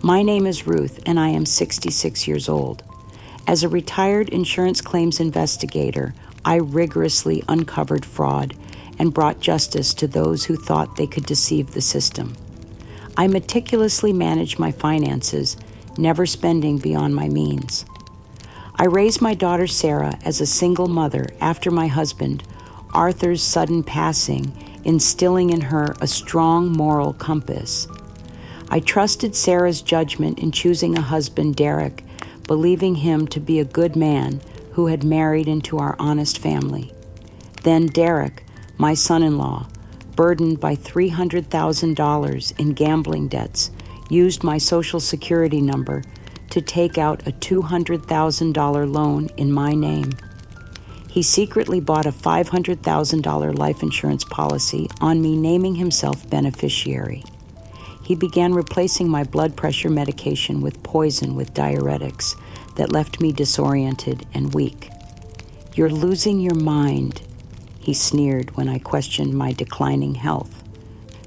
My name is Ruth, and I am 66 years old. As a retired insurance claims investigator, I rigorously uncovered fraud and brought justice to those who thought they could deceive the system. I meticulously managed my finances, never spending beyond my means. I raised my daughter Sarah as a single mother after my husband, Arthur's sudden passing, instilling in her a strong moral compass. I trusted Sarah's judgment in choosing a husband, Derek, believing him to be a good man who had married into our honest family. Then Derek, my son-in-law, burdened by $300,000 in gambling debts, used my Social Security number to take out a $200,000 loan in my name. He secretly bought a $500,000 life insurance policy on me, naming himself beneficiary. He began replacing my blood pressure medication with poison with diuretics that left me disoriented and weak. "You're losing your mind," he sneered when I questioned my declining health.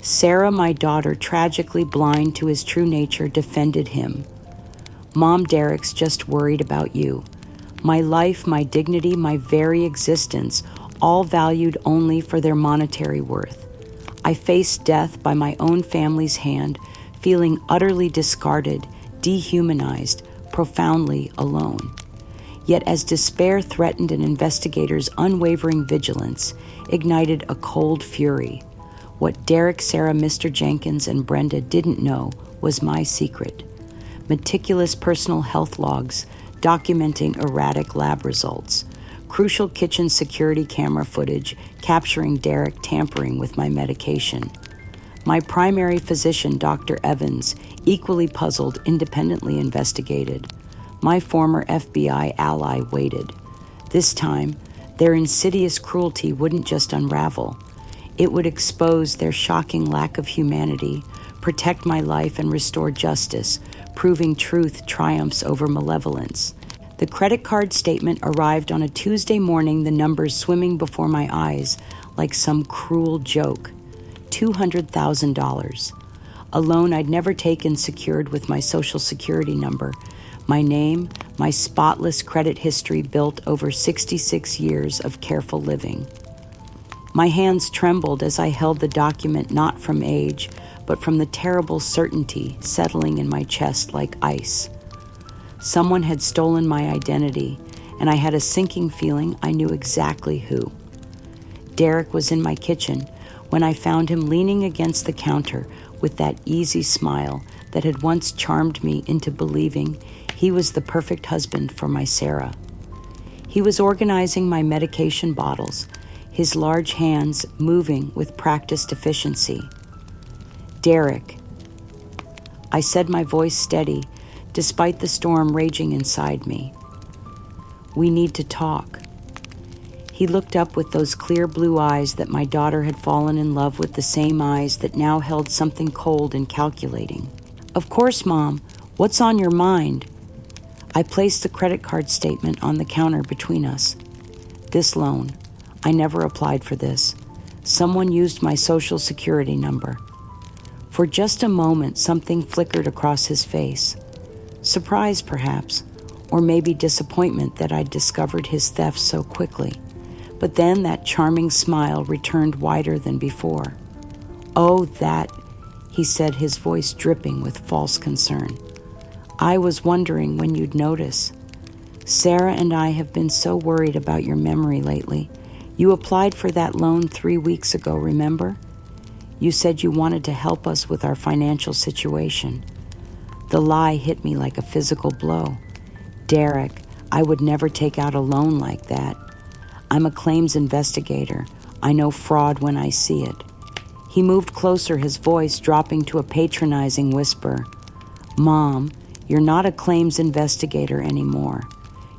Sarah, my daughter, tragically blind to his true nature, defended him. "Mom, Derek's just worried about you. My life, my dignity, my very existence, all valued only for their monetary worth. I faced death by my own family's hand, feeling utterly discarded, dehumanized, profoundly alone. Yet as despair threatened an investigator's unwavering vigilance, ignited a cold fury. What Derek, Sarah, Mr. Jenkins, and Brenda didn't know was my secret. Meticulous personal health logs documenting erratic lab results, crucial kitchen security camera footage capturing Derek tampering with my medication. My primary physician, Dr. Evans, equally puzzled, independently investigated. My former FBI ally waited. This time, their insidious cruelty wouldn't just unravel. It would expose their shocking lack of humanity, protect my life, and restore justice, proving truth triumphs over malevolence. The credit card statement arrived on a Tuesday morning, the numbers swimming before my eyes like some cruel joke. $200,000. A loan I'd never taken, secured with my Social Security number, my name, my spotless credit history built over 66 years of careful living. My hands trembled as I held the document, not from age, but from the terrible certainty settling in my chest like ice. Someone had stolen my identity, and I had a sinking feeling I knew exactly who. Derek was in my kitchen when I found him leaning against the counter with that easy smile that had once charmed me into believing he was the perfect husband for my Sarah. He was organizing my medication bottles, his large hands moving with practiced efficiency. "Derek," I said, my voice steady, despite the storm raging inside me. "We need to talk." He looked up with those clear blue eyes that my daughter had fallen in love with, the same eyes that now held something cold and calculating. "Of course, Mom. What's on your mind?" I placed the credit card statement on the counter between us. "This loan. I never applied for this. Someone used my Social Security number." For just a moment, something flickered across his face. Surprise, perhaps, or maybe disappointment that I'd discovered his theft so quickly. But then that charming smile returned wider than before. "Oh, that," he said, his voice dripping with false concern. "I was wondering when you'd notice. Sarah and I have been so worried about your memory lately. You applied for that loan 3 weeks ago, remember? You said you wanted to help us with our financial situation." The lie hit me like a physical blow. "Derek, I would never take out a loan like that. I'm a claims investigator. I know fraud when I see it." He moved closer, his voice dropping to a patronizing whisper. "Mom, you're not a claims investigator anymore.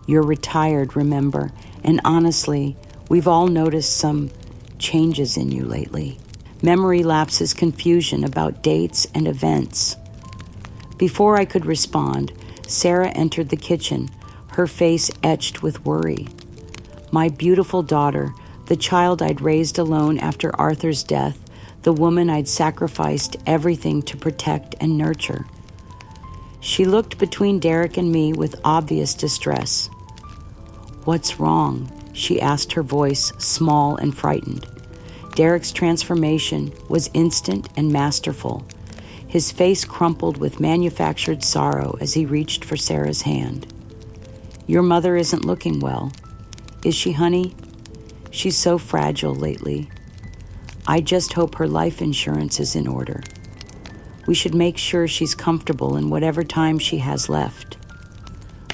You're retired, remember? And honestly, we've all noticed some changes in you lately. Memory lapses, confusion about dates and events." Before I could respond, Sarah entered the kitchen, her face etched with worry. My beautiful daughter, the child I'd raised alone after Arthur's death, the woman I'd sacrificed everything to protect and nurture. She looked between Derek and me with obvious distress. "What's wrong?" she asked, her voice small and frightened. Derek's transformation was instant and masterful. His face crumpled with manufactured sorrow as he reached for Sarah's hand. "Your mother isn't looking well. Is she, honey? She's so fragile lately. I just hope her life insurance is in order. We should make sure she's comfortable in whatever time she has left."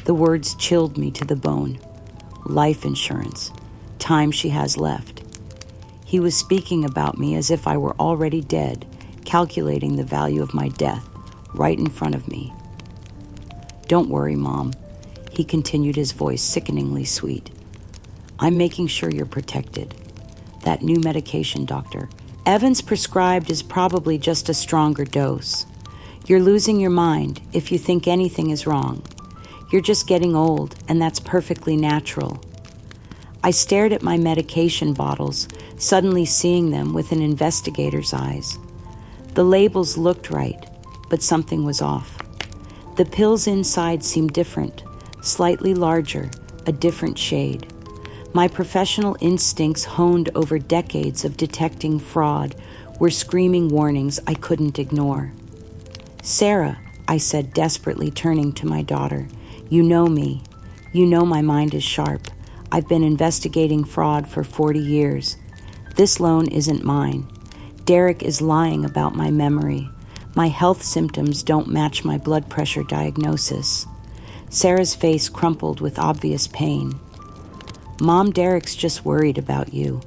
The words chilled me to the bone. Life insurance. Time she has left. He was speaking about me as if I were already dead, calculating the value of my death right in front of me. "Don't worry, Mom," he continued, his voice sickeningly sweet. "I'm making sure you're protected. That new medication, Doctor Evans prescribed is probably just a stronger dose. You're losing your mind if you think anything is wrong. You're just getting old, and that's perfectly natural." I stared at my medication bottles, suddenly seeing them with an investigator's eyes. The labels looked right, but something was off. The pills inside seemed different, slightly larger, a different shade. My professional instincts, honed over decades of detecting fraud, were screaming warnings I couldn't ignore. "Sarah," I said, desperately turning to my daughter, "you know me. You know my mind is sharp. I've been investigating fraud for 40 years. This loan isn't mine. Derek is lying about my memory. My health symptoms don't match my blood pressure diagnosis." Sarah's face crumpled with obvious pain. "Mom, Derek's just worried about you.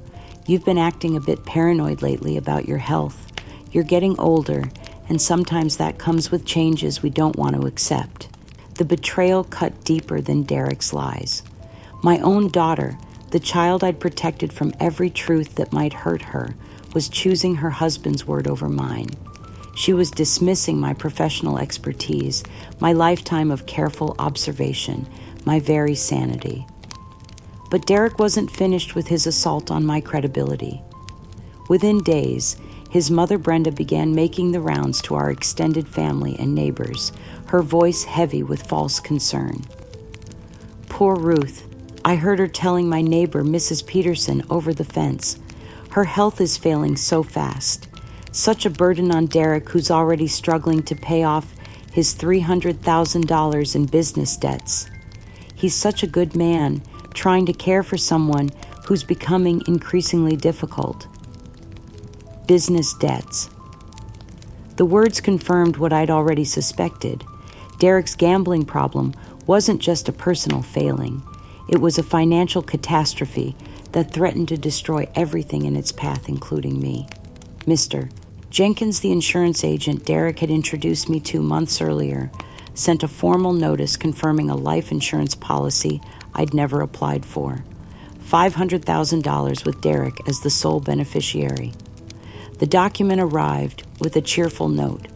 You've been acting a bit paranoid lately about your health. You're getting older, and sometimes that comes with changes we don't want to accept." The betrayal cut deeper than Derek's lies. My own daughter, the child I'd protected from every truth that might hurt her, was choosing her husband's word over mine. She was dismissing my professional expertise, my lifetime of careful observation, my very sanity. But Derek wasn't finished with his assault on my credibility. Within days, his mother Brenda began making the rounds to our extended family and neighbors, her voice heavy with false concern. "Poor Ruth. I heard her telling my neighbor, Mrs. Peterson, over the fence. Her health is failing so fast. Such a burden on Derek, who's already struggling to pay off his $300,000 in business debts. He's such a good man, trying to care for someone who's becoming increasingly difficult." Business debts. The words confirmed what I'd already suspected. Derek's gambling problem wasn't just a personal failing. It was a financial catastrophe that threatened to destroy everything in its path, including me. Mr. Jenkins, the insurance agent Derek had introduced me to months earlier, sent a formal notice confirming a life insurance policy I'd never applied for. $500,000 with Derek as the sole beneficiary. The document arrived with a cheerful note.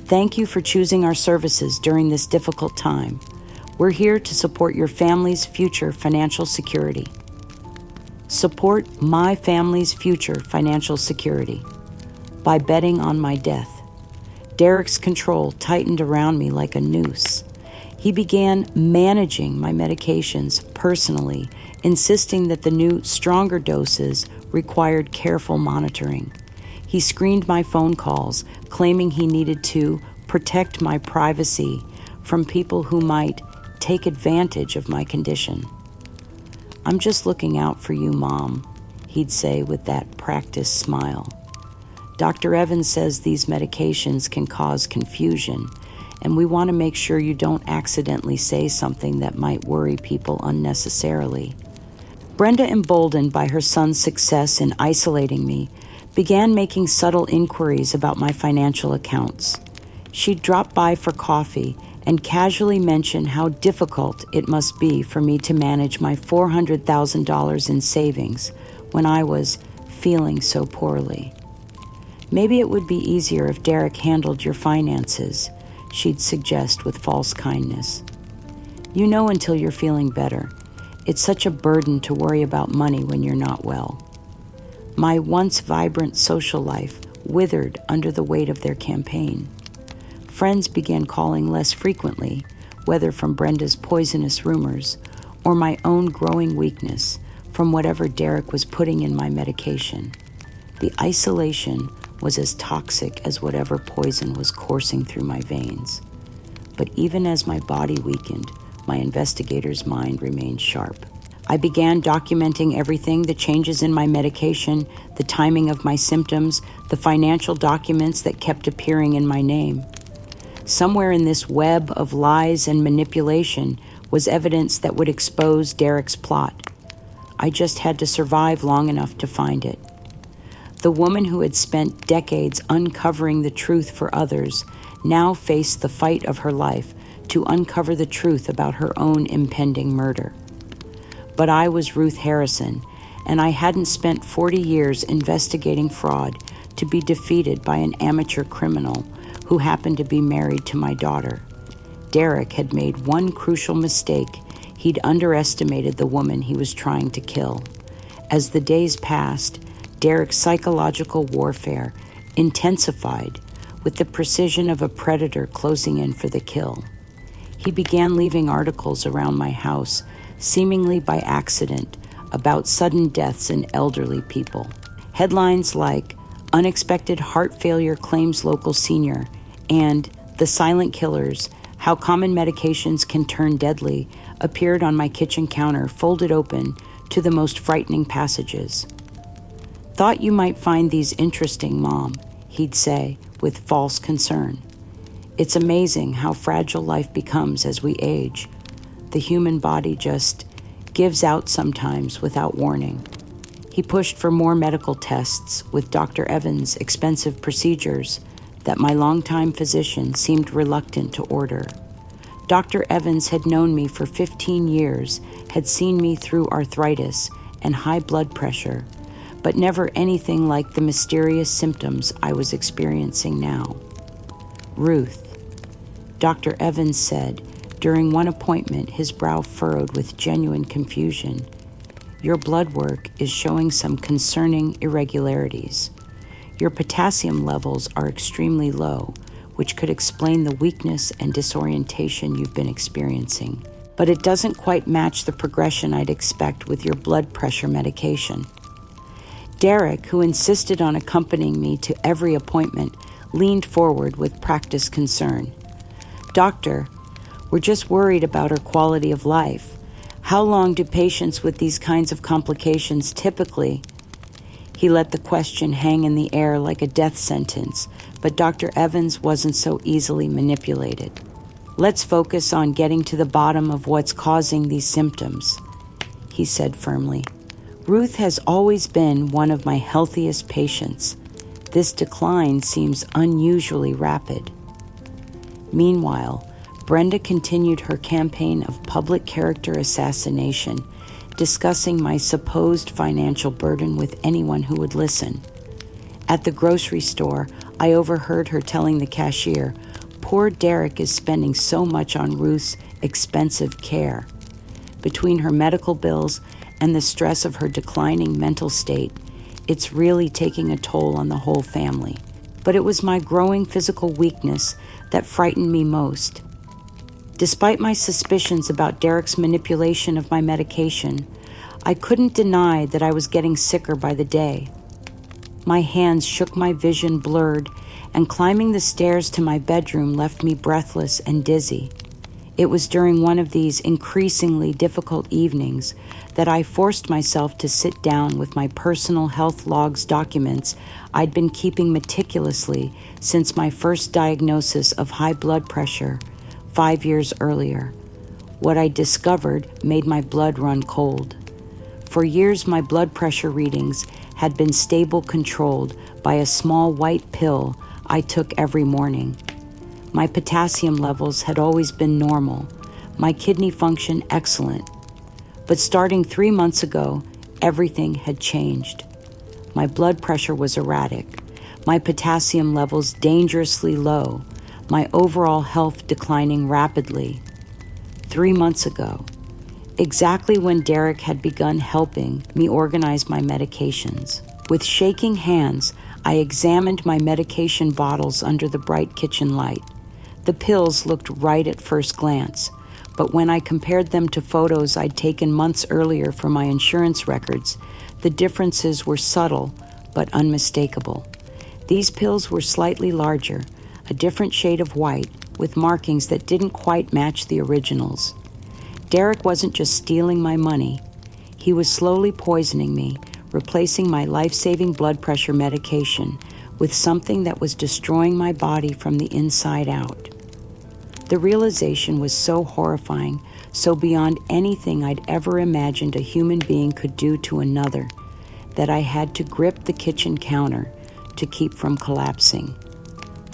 "Thank you for choosing our services during this difficult time. We're here to support your family's future financial security." Support my family's future financial security by betting on my death. Derek's control tightened around me like a noose. He began managing my medications personally, insisting that the new, stronger doses required careful monitoring. He screened my phone calls, claiming he needed to protect my privacy from people who might take advantage of my condition. "I'm just looking out for you, Mom," he'd say with that practiced smile. "Dr. Evans says these medications can cause confusion, and we want to make sure you don't accidentally say something that might worry people unnecessarily." Brenda, emboldened by her son's success in isolating me, began making subtle inquiries about my financial accounts. She'd drop by for coffee and casually mention how difficult it must be for me to manage my $400,000 in savings when I was feeling so poorly. "Maybe it would be easier if Derek handled your finances," she'd suggest with false kindness. "You know until you're feeling better. It's such a burden to worry about money when you're not well." My once vibrant social life withered under the weight of their campaign. Friends began calling less frequently, whether from Brenda's poisonous rumors or my own growing weakness from whatever Derek was putting in my medication. The isolation was as toxic as whatever poison was coursing through my veins. But even as my body weakened, my investigator's mind remained sharp. I began documenting everything: the changes in my medication, the timing of my symptoms, the financial documents that kept appearing in my name. Somewhere in this web of lies and manipulation was evidence that would expose Derek's plot. I just had to survive long enough to find it. The woman who had spent decades uncovering the truth for others now faced the fight of her life to uncover the truth about her own impending murder. But I was Ruth Harrison, and I hadn't spent 40 years investigating fraud to be defeated by an amateur criminal who happened to be married to my daughter. Derek had made one crucial mistake. He'd underestimated the woman he was trying to kill. As the days passed, Derek's psychological warfare intensified with the precision of a predator closing in for the kill. He began leaving articles around my house, seemingly by accident, about sudden deaths in elderly people. Headlines like "Unexpected Heart Failure Claims Local Senior" and "The Silent Killers: How Common Medications Can Turn Deadly" appeared on my kitchen counter, folded open to the most frightening passages. "Thought you might find these interesting, Mom," he'd say with false concern. It's amazing how fragile life becomes as we age. The human body just gives out sometimes without warning. He pushed for more medical tests with Dr. Evans' expensive procedures that my longtime physician seemed reluctant to order. Dr. Evans had known me for 15 years, had seen me through arthritis and high blood pressure, but never anything like the mysterious symptoms I was experiencing now. "Ruth," Dr. Evans said during one appointment, his brow furrowed with genuine confusion, "your blood work is showing some concerning irregularities. Your potassium levels are extremely low, which could explain the weakness and disorientation you've been experiencing, but it doesn't quite match the progression I'd expect with your blood pressure medication." Derek, who insisted on accompanying me to every appointment, leaned forward with practiced concern. "Doctor, we're just worried about her quality of life. How long do patients with these kinds of complications typically—" He let the question hang in the air like a death sentence, but Dr. Evans wasn't so easily manipulated. "Let's focus on getting to the bottom of what's causing these symptoms," he said firmly. "Ruth has always been one of my healthiest patients. This decline seems unusually rapid." Meanwhile, Brenda continued her campaign of public character assassination, discussing my supposed financial burden with anyone who would listen. At the grocery store, I overheard her telling the cashier, "Poor Derek is spending so much on Ruth's expensive care." Between her medical bills and the stress of her declining mental state, it's really taking a toll on the whole family. But it was my growing physical weakness that frightened me most. Despite my suspicions about Derek's manipulation of my medication, I couldn't deny that I was getting sicker by the day. My hands shook, my vision blurred, and climbing the stairs to my bedroom left me breathless and dizzy. It was during one of these increasingly difficult evenings that I forced myself to sit down with my personal health logs documents I'd been keeping meticulously since my first diagnosis of high blood pressure 5 years earlier. What I discovered made my blood run cold. For years, my blood pressure readings had been stable, controlled by a small white pill I took every morning. My potassium levels had always been normal, my kidney function excellent. But starting 3 months ago, everything had changed. My blood pressure was erratic, my potassium levels dangerously low, my overall health declining rapidly. 3 months ago, exactly when Derek had begun helping me organize my medications. With shaking hands, I examined my medication bottles under the bright kitchen light. The pills looked right at first glance, but when I compared them to photos I'd taken months earlier for my insurance records, the differences were subtle but unmistakable. These pills were slightly larger, a different shade of white, with markings that didn't quite match the originals. Derek wasn't just stealing my money. He was slowly poisoning me, replacing my life-saving blood pressure medication with something that was destroying my body from the inside out. The realization was so horrifying, so beyond anything I'd ever imagined a human being could do to another, that I had to grip the kitchen counter to keep from collapsing.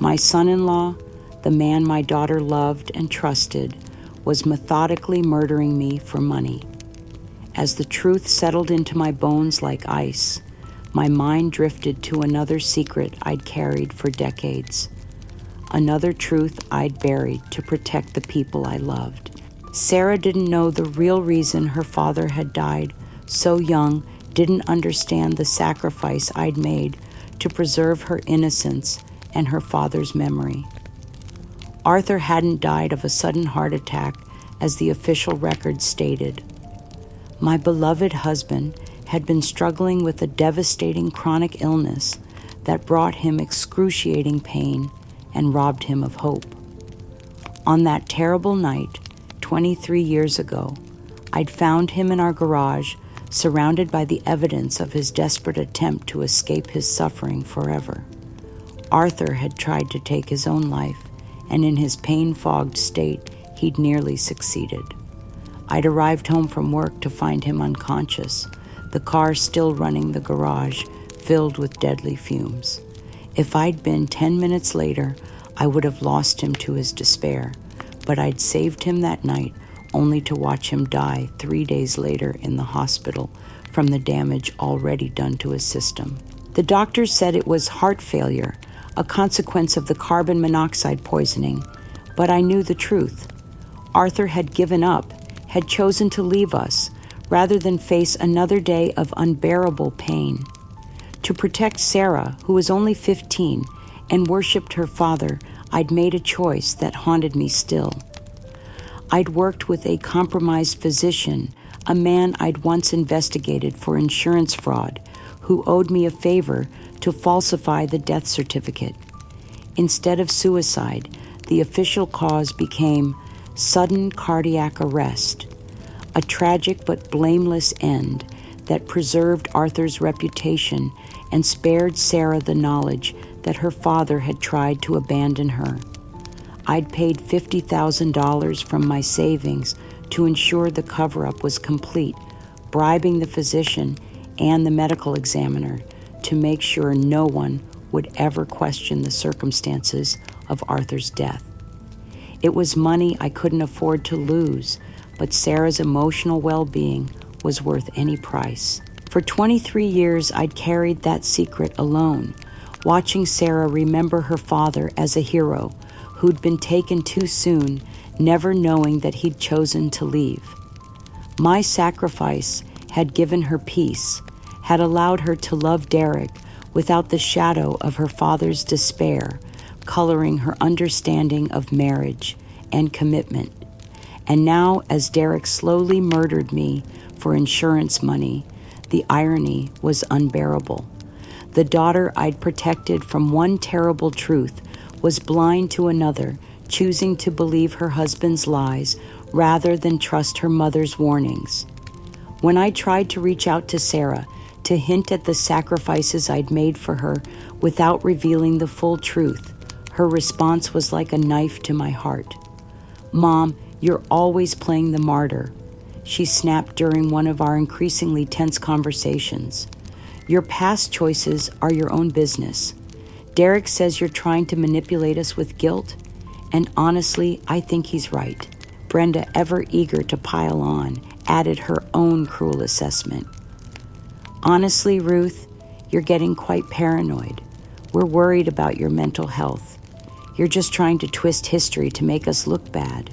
My son-in-law, the man my daughter loved and trusted, was methodically murdering me for money. As the truth settled into my bones like ice, my mind drifted to another secret I'd carried for decades. Another truth I'd buried to protect the people I loved. Sarah didn't know the real reason her father had died so young, didn't understand the sacrifice I'd made to preserve her innocence and her father's memory. Arthur hadn't died of a sudden heart attack, as the official record stated. My beloved husband had been struggling with a devastating chronic illness that brought him excruciating pain and robbed him of hope. On that terrible night, 23 years ago, I'd found him in our garage, surrounded by the evidence of his desperate attempt to escape his suffering forever. Arthur had tried to take his own life, and in his pain-fogged state, he'd nearly succeeded. I'd arrived home from work to find him unconscious, the car still running the garage, filled with deadly fumes. If I'd been 10 minutes later, I would have lost him to his despair, but I'd saved him that night only to watch him die 3 days later in the hospital from the damage already done to his system. The doctors said it was heart failure, a consequence of the carbon monoxide poisoning, but I knew the truth. Arthur had given up, had chosen to leave us, rather than face another day of unbearable pain. To protect Sarah, who was only 15 and worshipped her father, I'd made a choice that haunted me still. I'd worked with a compromised physician, a man I'd once investigated for insurance fraud, who owed me a favor to falsify the death certificate. Instead of suicide, the official cause became sudden cardiac arrest, a tragic but blameless end that preserved Arthur's reputation and spared Sarah the knowledge that her father had tried to abandon her. I'd paid $50,000 from my savings to ensure the cover-up was complete, bribing the physician and the medical examiner to make sure no one would ever question the circumstances of Arthur's death. It was money I couldn't afford to lose, but Sarah's emotional well-being was worth any price. For 23 years, I'd carried that secret alone, watching Sarah remember her father as a hero who'd been taken too soon, never knowing that he'd chosen to leave. My sacrifice had given her peace, had allowed her to love Derek without the shadow of her father's despair, coloring her understanding of marriage and commitment. And now, as Derek slowly murdered me for insurance money, the irony was unbearable. The daughter I'd protected from one terrible truth was blind to another, choosing to believe her husband's lies rather than trust her mother's warnings. When I tried to reach out to Sarah to hint at the sacrifices I'd made for her without revealing the full truth, her response was like a knife to my heart. "Mom, you're always playing the martyr," she snapped during one of our increasingly tense conversations. "Your past choices are your own business. Derek says you're trying to manipulate us with guilt, and honestly, I think he's right." Brenda, ever eager to pile on, added her own cruel assessment. "Honestly, Ruth, you're getting quite paranoid. We're worried about your mental health. You're just trying to twist history to make us look bad."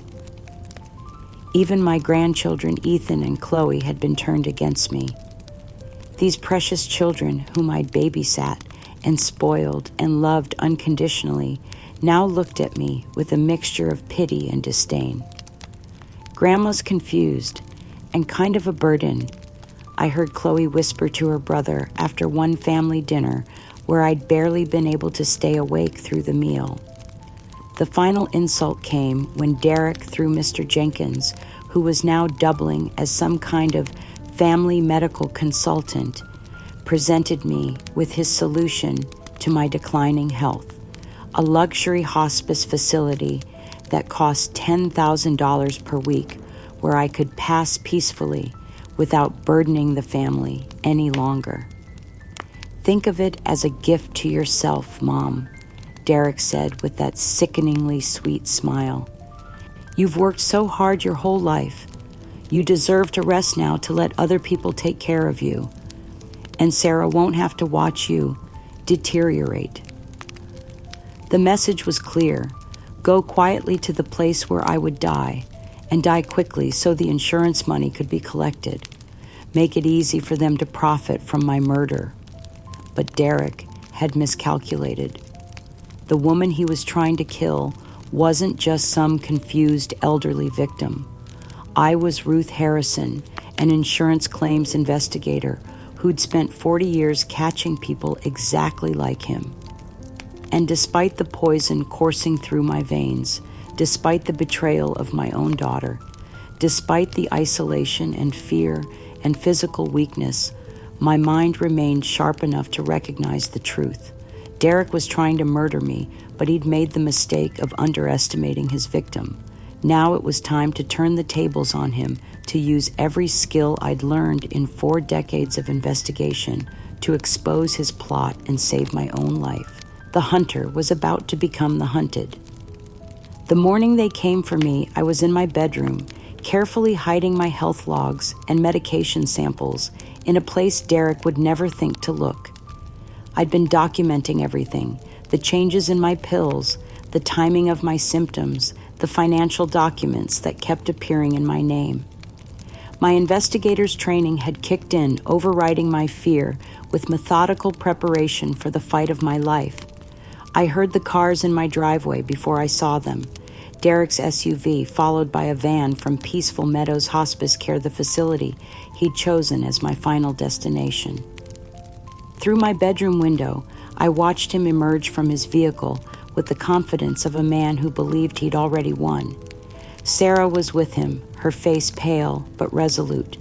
Even my grandchildren, Ethan and Chloe, had been turned against me. These precious children whom I'd babysat and spoiled and loved unconditionally now looked at me with a mixture of pity and disdain. "Grandma's confused and kind of a burden," I heard Chloe whisper to her brother after one family dinner where I'd barely been able to stay awake through the meal. The final insult came when Derek, through Mr. Jenkins, who was now doubling as some kind of family medical consultant, presented me with his solution to my declining health: a luxury hospice facility that cost $10,000 per week, where I could pass peacefully without burdening the family any longer. "Think of it as a gift to yourself, Mom," Derek said with that sickeningly sweet smile. "You've worked so hard your whole life. You deserve to rest now to let other people take care of you. And Sarah won't have to watch you deteriorate." The message was clear: go quietly to the place where I would die, and die quickly so the insurance money could be collected. Make it easy for them to profit from my murder. But Derek had miscalculated. The woman he was trying to kill wasn't just some confused elderly victim. I was Ruth Harrison, an insurance claims investigator who'd spent 40 years catching people exactly like him. And despite the poison coursing through my veins, despite the betrayal of my own daughter, despite the isolation and fear and physical weakness, my mind remained sharp enough to recognize the truth. Derek was trying to murder me, but he'd made the mistake of underestimating his victim. Now it was time to turn the tables on him, to use every skill I'd learned in 4 decades of investigation to expose his plot and save my own life. The hunter was about to become the hunted. The morning they came for me, I was in my bedroom, carefully hiding my health logs and medication samples in a place Derek would never think to look. I'd been documenting everything: the changes in my pills, the timing of my symptoms, the financial documents that kept appearing in my name. My investigator's training had kicked in, overriding my fear with methodical preparation for the fight of my life. I heard the cars in my driveway before I saw them: Derek's SUV, followed by a van from Peaceful Meadows Hospice Care, the facility he'd chosen as my final destination. Through my bedroom window, I watched him emerge from his vehicle with the confidence of a man who believed he'd already won. Sarah was with him, her face pale but resolute.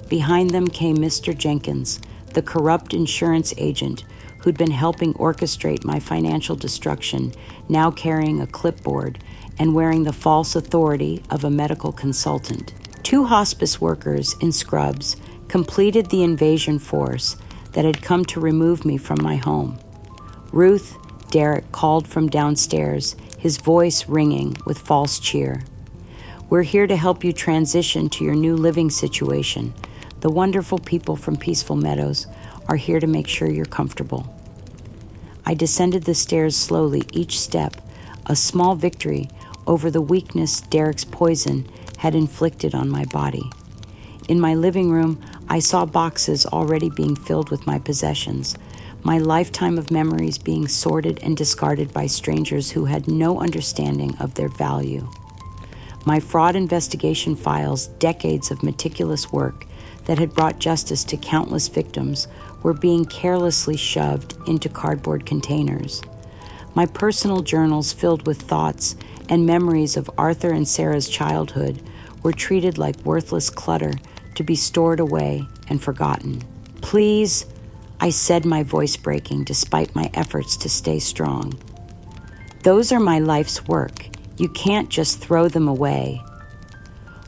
Behind them came Mr. Jenkins, the corrupt insurance agent who'd been helping orchestrate my financial destruction, now carrying a clipboard and wearing the false authority of a medical consultant. 2 hospice workers in scrubs completed the invasion force that had come to remove me from my home. Ruth, Derek called from downstairs, his voice ringing with false cheer. "We're here to help you transition to your new living situation. The wonderful people from Peaceful Meadows are here to make sure you're comfortable." I descended the stairs slowly, each step a small victory over the weakness Derek's poison had inflicted on my body. In my living room, I saw boxes already being filled with my possessions, my lifetime of memories being sorted and discarded by strangers who had no understanding of their value. My fraud investigation files, decades of meticulous work that had brought justice to countless victims, were being carelessly shoved into cardboard containers. My personal journals, filled with thoughts and memories of Arthur and Sarah's childhood, were treated like worthless clutter to be stored away and forgotten. "Please," I said, my voice breaking despite my efforts to stay strong. "Those are my life's work. You can't just throw them away."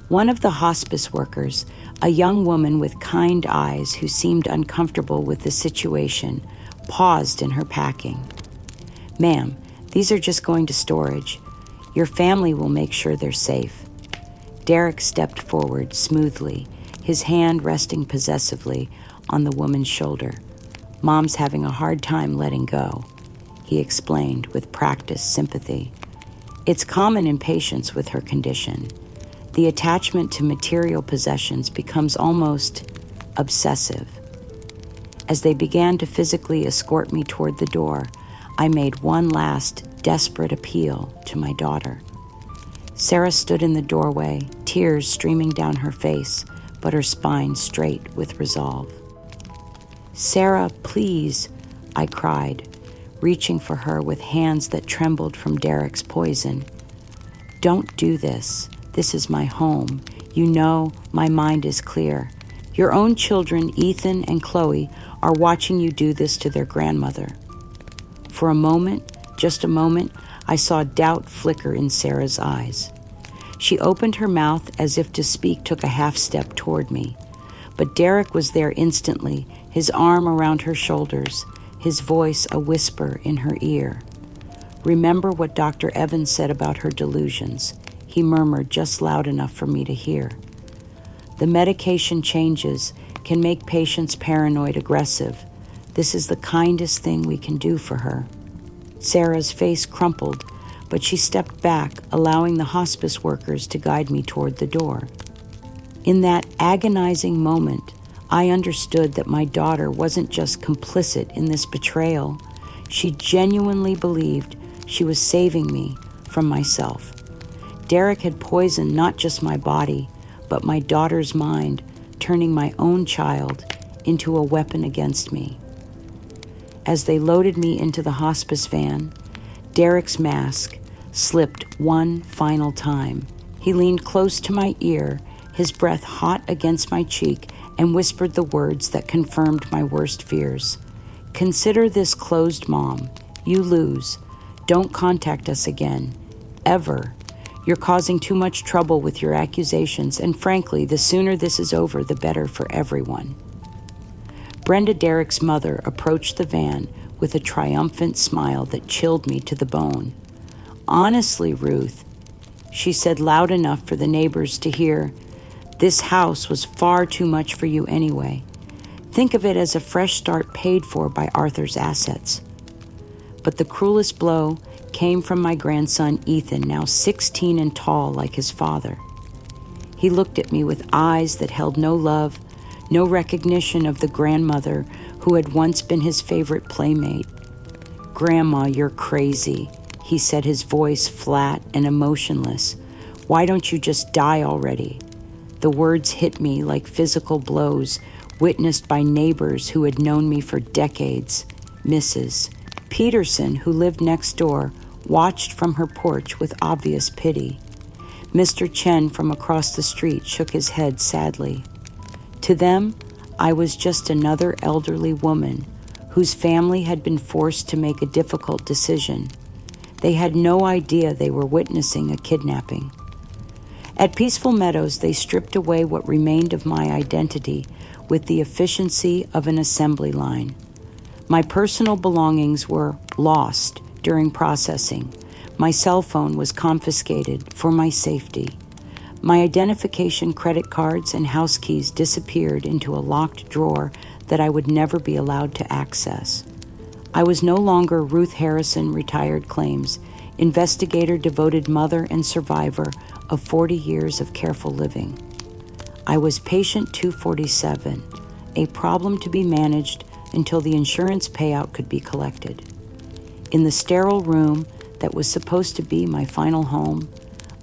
One of the hospice workers, a young woman with kind eyes who seemed uncomfortable with the situation, paused in her packing. "Ma'am, these are just going to storage. Your family will make sure they're safe." Derek stepped forward smoothly, his hand resting possessively on the woman's shoulder. "Mom's having a hard time letting go," he explained with practiced sympathy. "It's common in patients with her condition. The attachment to material possessions becomes almost obsessive." As they began to physically escort me toward the door, I made one last desperate appeal to my daughter. Sarah stood in the doorway, tears streaming down her face, but her spine straight with resolve. "Sarah, please," I cried, reaching for her with hands that trembled from Derek's poison. "Don't do this. This is my home. You know my mind is clear. Your own children, Ethan and Chloe, are watching you do this to their grandmother." For a moment, just a moment, I saw doubt flicker in Sarah's eyes. She opened her mouth as if to speak, took a half step toward me. But Derek was there instantly, his arm around her shoulders, his voice a whisper in her ear. "Remember what Dr. Evans said about her delusions," he murmured just loud enough for me to hear. "The medication changes can make patients paranoid aggressive. This is the kindest thing we can do for her." Sarah's face crumpled, but she stepped back, allowing the hospice workers to guide me toward the door. In that agonizing moment, I understood that my daughter wasn't just complicit in this betrayal. She genuinely believed she was saving me from myself. Derek had poisoned not just my body, but my daughter's mind, turning my own child into a weapon against me. As they loaded me into the hospice van, Derek's mask slipped one final time. He leaned close to my ear, his breath hot against my cheek, and whispered the words that confirmed my worst fears. "Consider this closed, Mom. You lose. Don't contact us again. Ever. You're causing too much trouble with your accusations, and frankly, the sooner this is over, the better for everyone." Brenda, Derek's mother, approached the van with a triumphant smile that chilled me to the bone. "Honestly, Ruth," she said loud enough for the neighbors to hear, "this house was far too much for you anyway. Think of it as a fresh start paid for by Arthur's assets." But the cruelest blow came from my grandson Ethan, now 16 and tall like his father. He looked at me with eyes that held no love, no recognition of the grandmother who had once been his favorite playmate. "Grandma, you're crazy," he said, his voice flat and emotionless. "Why don't you just die already?" The words hit me like physical blows, witnessed by neighbors who had known me for decades. Mrs. Peterson, who lived next door, watched from her porch with obvious pity. Mr. Chen from across the street shook his head sadly. To them, I was just another elderly woman whose family had been forced to make a difficult decision. They had no idea they were witnessing a kidnapping. At Peaceful Meadows, they stripped away what remained of my identity with the efficiency of an assembly line. My personal belongings were lost during processing. My cell phone was confiscated for my safety. My identification credit cards and house keys disappeared into a locked drawer that I would never be allowed to access. I was no longer Ruth Harrison, retired claims, investigator, devoted mother, and survivor of 40 years of careful living. I was patient 247, a problem to be managed until the insurance payout could be collected. In the sterile room that was supposed to be my final home,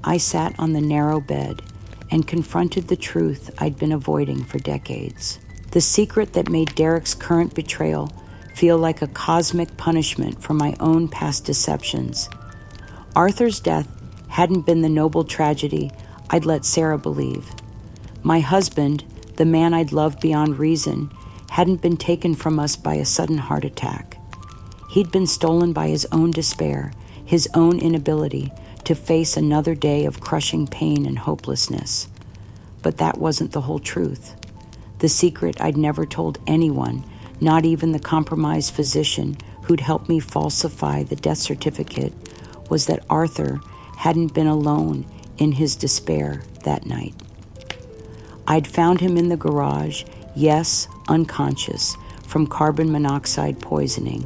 I sat on the narrow bed and confronted the truth I'd been avoiding for decades. The secret that made Derek's current betrayal feel like a cosmic punishment for my own past deceptions. Arthur's death hadn't been the noble tragedy I'd let Sarah believe. My husband, the man I'd loved beyond reason, hadn't been taken from us by a sudden heart attack. He'd been stolen by his own despair, his own inability to face another day of crushing pain and hopelessness. But that wasn't the whole truth. The secret I'd never told anyone, not even the compromised physician who'd helped me falsify the death certificate, was that Arthur hadn't been alone in his despair that night. I'd found him in the garage, yes, unconscious, from carbon monoxide poisoning.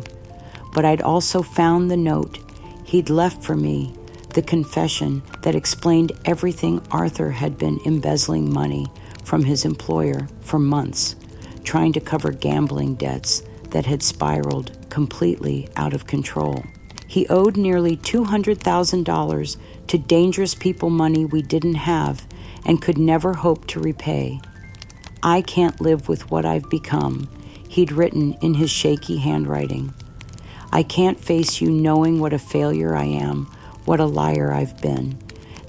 But I'd also found the note he'd left for me, the confession that explained everything Arthur had been embezzling money from his employer for months, trying to cover gambling debts that had spiraled completely out of control. He owed nearly $200,000 to dangerous people money we didn't have and could never hope to repay. I can't live with what I've become, he'd written in his shaky handwriting. I can't face you knowing what a failure I am, what a liar I've been.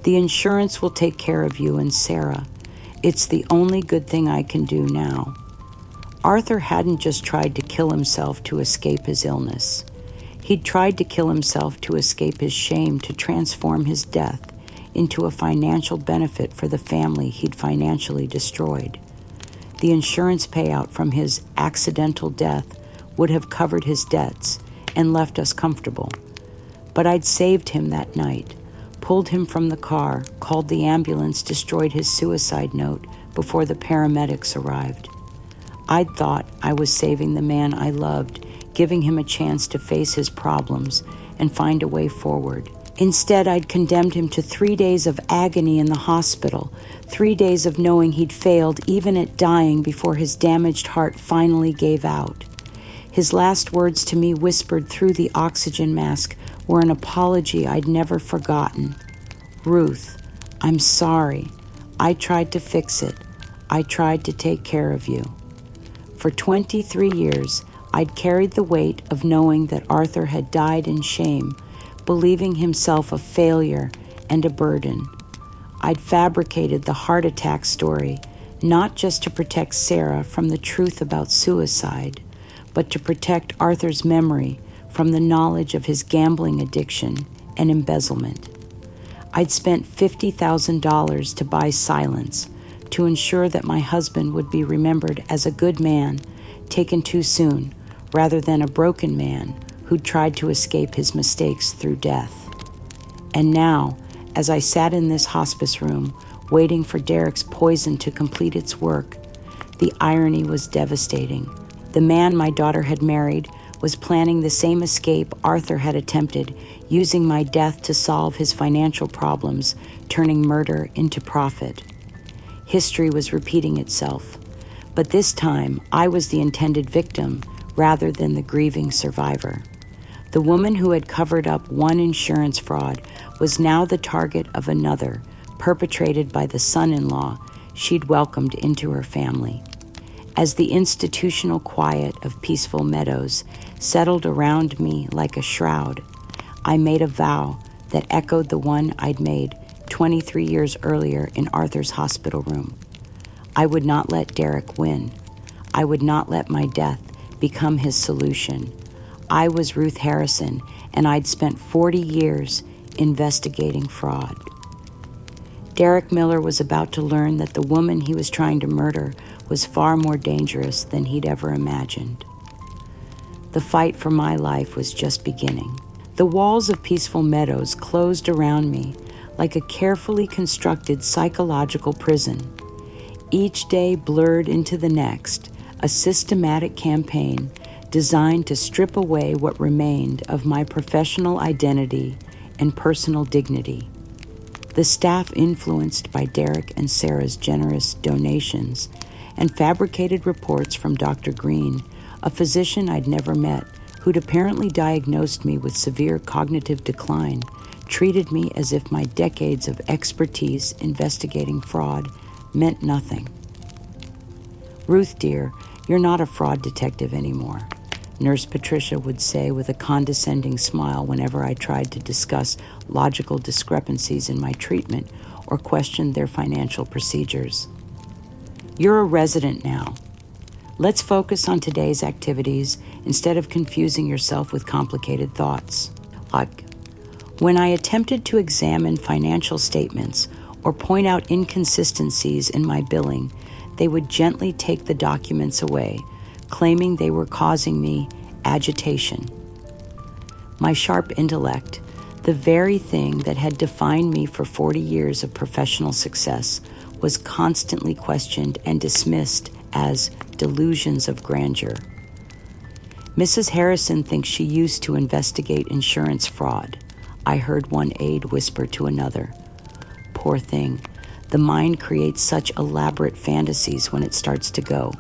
The insurance will take care of you and Sarah. It's the only good thing I can do now. Arthur hadn't just tried to kill himself to escape his illness. He'd tried to kill himself to escape his shame, to transform his death into a financial benefit for the family he'd financially destroyed. The insurance payout from his accidental death would have covered his debts and left us comfortable. But I'd saved him that night, pulled him from the car, called the ambulance, destroyed his suicide note before the paramedics arrived. I'd thought I was saving the man I loved, giving him a chance to face his problems and find a way forward. Instead, I'd condemned him to 3 days of agony in the hospital, 3 days of knowing he'd failed even at dying before his damaged heart finally gave out. His last words to me, whispered through the oxygen mask, were an apology I'd never forgotten. Ruth, I'm sorry. I tried to fix it. I tried to take care of you. For 23 years, I'd carried the weight of knowing that Arthur had died in shame, believing himself a failure and a burden. I'd fabricated the heart attack story, not just to protect Sarah from the truth about suicide, but to protect Arthur's memory from the knowledge of his gambling addiction and embezzlement. I'd spent $50,000 to buy silence, to ensure that my husband would be remembered as a good man taken too soon, rather than a broken man who tried to escape his mistakes through death. And now, as I sat in this hospice room, waiting for Derek's poison to complete its work, the irony was devastating. The man my daughter had married was planning the same escape Arthur had attempted, using my death to solve his financial problems, turning murder into profit. History was repeating itself, but this time I was the intended victim rather than the grieving survivor. The woman who had covered up one insurance fraud was now the target of another, perpetrated by the son-in-law she'd welcomed into her family. As the institutional quiet of Peaceful Meadows settled around me like a shroud, I made a vow that echoed the one I'd made 23 years earlier in Arthur's hospital room. I would not let Derek win. I would not let my death become his solution. I was Ruth Harrison, and I'd spent 40 years investigating fraud. Derek Miller was about to learn that the woman he was trying to murder was far more dangerous than he'd ever imagined. The fight for my life was just beginning. The walls of Peaceful Meadows closed around me like a carefully constructed psychological prison. Each day blurred into the next, a systematic campaign designed to strip away what remained of my professional identity and personal dignity. The staff, influenced by Derek and Sarah's generous donations and fabricated reports from Dr. Green, a physician I'd never met, who'd apparently diagnosed me with severe cognitive decline, treated me as if my decades of expertise investigating fraud meant nothing. Ruth, dear, you're not a fraud detective anymore, Nurse Patricia would say with a condescending smile whenever I tried to discuss logical discrepancies in my treatment or questioned their financial procedures. You're a resident now. Let's focus on today's activities instead of confusing yourself with complicated thoughts. Like, when I attempted to examine financial statements or point out inconsistencies in my billing, they would gently take the documents away, claiming they were causing me agitation. My sharp intellect, the very thing that had defined me for 40 years of professional success, was constantly questioned and dismissed as delusions of grandeur. Mrs. Harrison thinks she used to investigate insurance fraud, I heard one aide whisper to another. Poor thing, the mind creates such elaborate fantasies when it starts to go.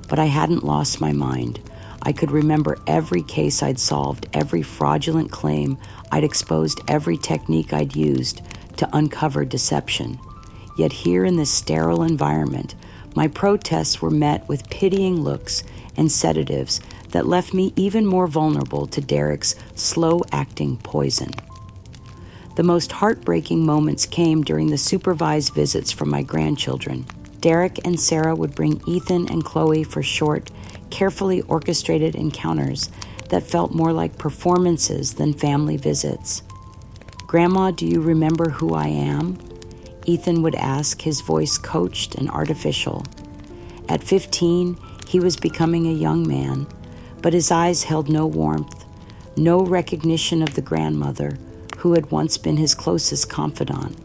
But I hadn't lost my mind. I could remember every case I'd solved, every fraudulent claim I'd exposed, every technique I'd used to uncover deception. Yet here in this sterile environment, my protests were met with pitying looks and sedatives that left me even more vulnerable to Derek's slow-acting poison. The most heartbreaking moments came during the supervised visits from my grandchildren. Derek and Sarah would bring Ethan and Chloe for short, carefully orchestrated encounters that felt more like performances than family visits. "Grandma, do you remember who I am?" Ethan would ask, his voice coached and artificial. At 15, he was becoming a young man, but his eyes held no warmth, no recognition of the grandmother who had once been his closest confidant.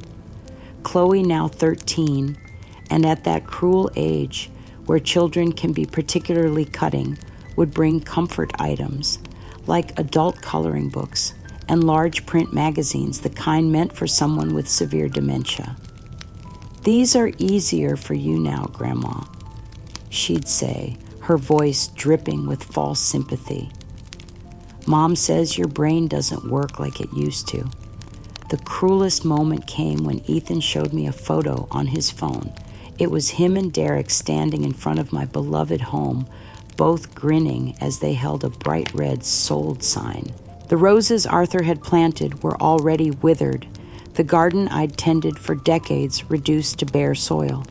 Chloe, now 13, and at that cruel age where children can be particularly cutting, would bring comfort items like adult coloring books and large print magazines, the kind meant for someone with severe dementia. "These are easier for you now, Grandma," she'd say, her voice dripping with false sympathy. "Mom says your brain doesn't work like it used to." The cruelest moment came when Ethan showed me a photo on his phone. It was him and Derek standing in front of my beloved home, both grinning as they held a bright red "sold" sign. The roses Arthur had planted were already withered, the garden I'd tended for decades reduced to bare soil.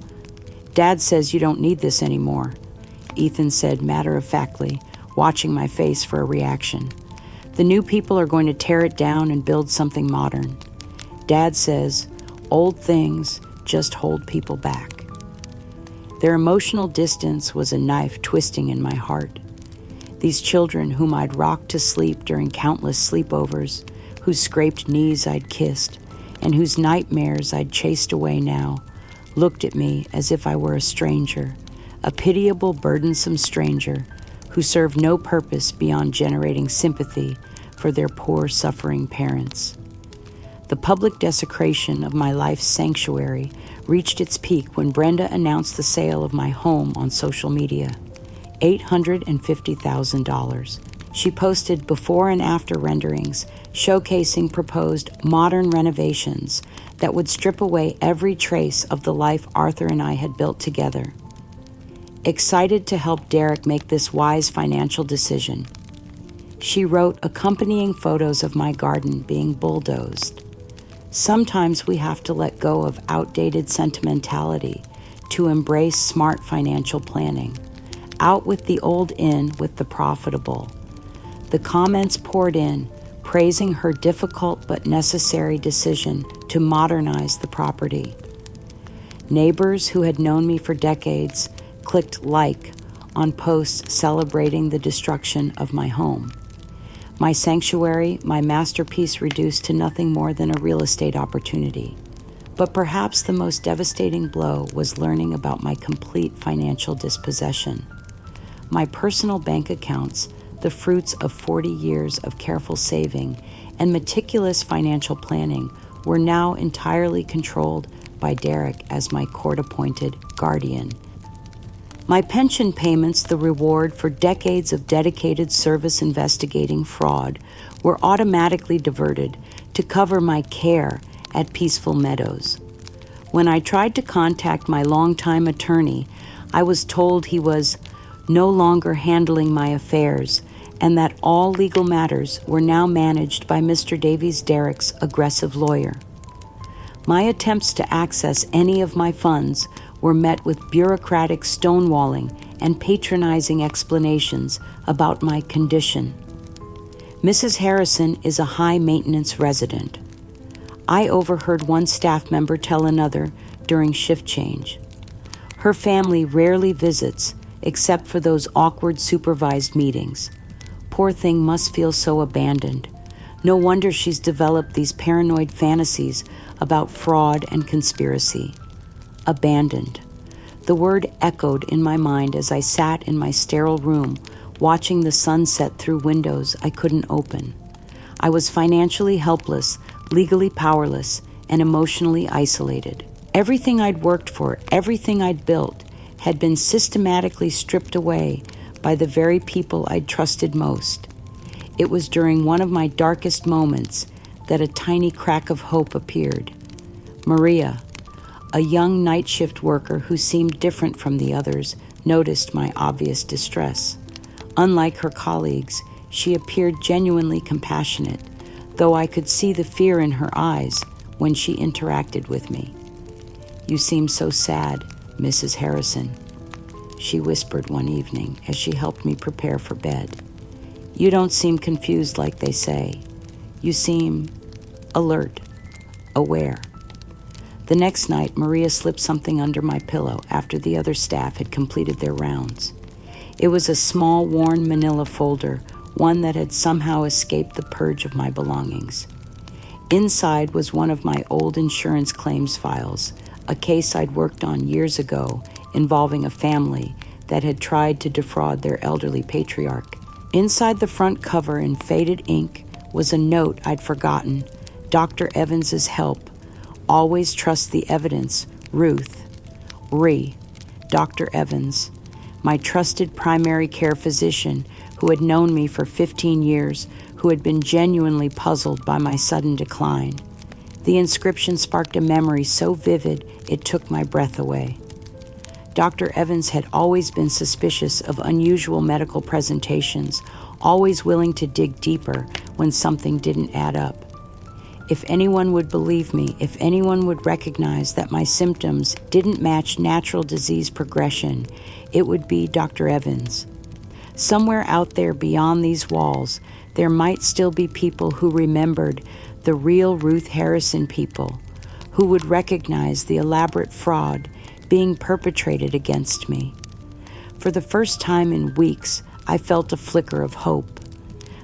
"Dad says you don't need this anymore," Ethan said matter-of-factly, watching my face for a reaction. "The new people are going to tear it down and build something modern. Dad says old things just hold people back." Their emotional distance was a knife twisting in my heart. These children whom I'd rocked to sleep during countless sleepovers, whose scraped knees I'd kissed, and whose nightmares I'd chased away now, looked at me as if I were a stranger, a pitiable, burdensome stranger who served no purpose beyond generating sympathy for their poor, suffering parents. The public desecration of my life's sanctuary reached its peak when Brenda announced the sale of my home on social media. $850,000. She posted before and after renderings showcasing proposed modern renovations that would strip away every trace of the life Arthur and I had built together. Excited to help Derek make this wise financial decision, she wrote accompanying photos of my garden being bulldozed. Sometimes we have to let go of outdated sentimentality to embrace smart financial planning. Out with the old, in with the profitable. The comments poured in, praising her difficult but necessary decision to modernize the property. Neighbors who had known me for decades clicked like on posts celebrating the destruction of my home. My sanctuary, my masterpiece, reduced to nothing more than a real estate opportunity. But perhaps the most devastating blow was learning about my complete financial dispossession. My personal bank accounts, the fruits of 40 years of careful saving and meticulous financial planning, were now entirely controlled by Derek as my court-appointed guardian. My pension payments, the reward for decades of dedicated service investigating fraud, were automatically diverted to cover my care at Peaceful Meadows. When I tried to contact my longtime attorney, I was told he was no longer handling my affairs and that all legal matters were now managed by Mr. Davies Derek's aggressive lawyer. My attempts to access any of my funds were met with bureaucratic stonewalling and patronizing explanations about my condition. Mrs. Harrison is a high-maintenance resident. I overheard one staff member tell another during shift change. Her family rarely visits except for those awkward supervised meetings. Poor thing must feel so abandoned. No wonder she's developed these paranoid fantasies about fraud and conspiracy. Abandoned. The word echoed in my mind as I sat in my sterile room, watching the sunset through windows I couldn't open. I was financially helpless, legally powerless, and emotionally isolated. Everything I'd worked for, everything I'd built, had been systematically stripped away by the very people I'd trusted most. It was during one of my darkest moments that a tiny crack of hope appeared. Maria, a young night shift worker who seemed different from the others, noticed my obvious distress. Unlike her colleagues, she appeared genuinely compassionate, though I could see the fear in her eyes when she interacted with me. "You seem so sad, Mrs. Harrison," she whispered one evening as she helped me prepare for bed. "You don't seem confused like they say. You seem alert, aware." The next night, Maria slipped something under my pillow after the other staff had completed their rounds. It was a small, worn manila folder, one that had somehow escaped the purge of my belongings. Inside was one of my old insurance claims files, a case I'd worked on years ago involving a family that had tried to defraud their elderly patriarch. Inside the front cover in faded ink was a note I'd forgotten: Dr. Evans's help. Always trust the evidence. Ruth. Dr. Evans, my trusted primary care physician who had known me for 15 years, who had been genuinely puzzled by my sudden decline. The inscription sparked a memory so vivid it took my breath away. Dr. Evans had always been suspicious of unusual medical presentations, always willing to dig deeper when something didn't add up. If anyone would believe me, if anyone would recognize that my symptoms didn't match natural disease progression, it would be Dr. Evans. Somewhere out there beyond these walls, there might still be people who remembered the real Ruth Harrison people, who would recognize the elaborate fraud being perpetrated against me. For the first time in weeks, I felt a flicker of hope.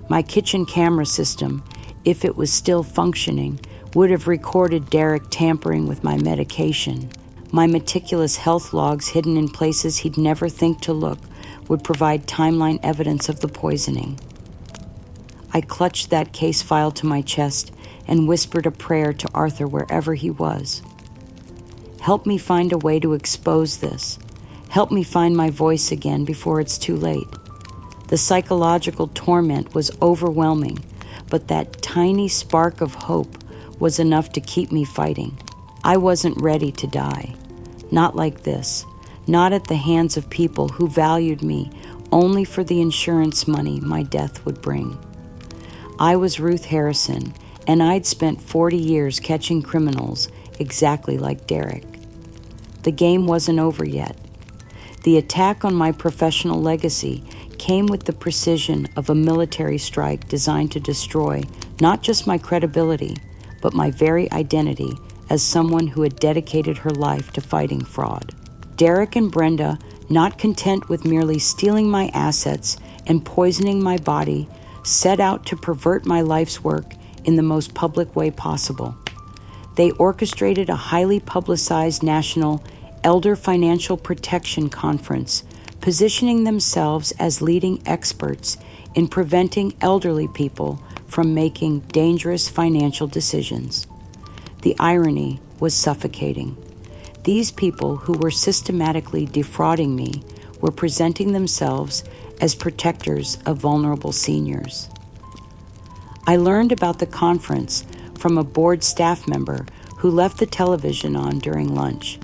My kitchen camera system, if it was still functioning, would have recorded Derek tampering with my medication. My meticulous health logs hidden in places he'd never think to look would provide timeline evidence of the poisoning. I clutched that case file to my chest and whispered a prayer to Arthur wherever he was. Help me find a way to expose this. Help me find my voice again before it's too late. The psychological torment was overwhelming, but that tiny spark of hope was enough to keep me fighting. I wasn't ready to die. Not like this. Not at the hands of people who valued me only for the insurance money my death would bring. I was Ruth Harrison, and I'd spent 40 years catching criminals exactly like Derek. The game wasn't over yet. The attack on my professional legacy came with the precision of a military strike designed to destroy not just my credibility, but my very identity as someone who had dedicated her life to fighting fraud. Derek and Brenda, not content with merely stealing my assets and poisoning my body, set out to pervert my life's work in the most public way possible. They orchestrated a highly publicized national Elder Financial Protection Conference, positioning themselves as leading experts in preventing elderly people from making dangerous financial decisions. The irony was suffocating. These people who were systematically defrauding me were presenting themselves as protectors of vulnerable seniors. I learned about the conference from a board staff member who left the television on during lunch.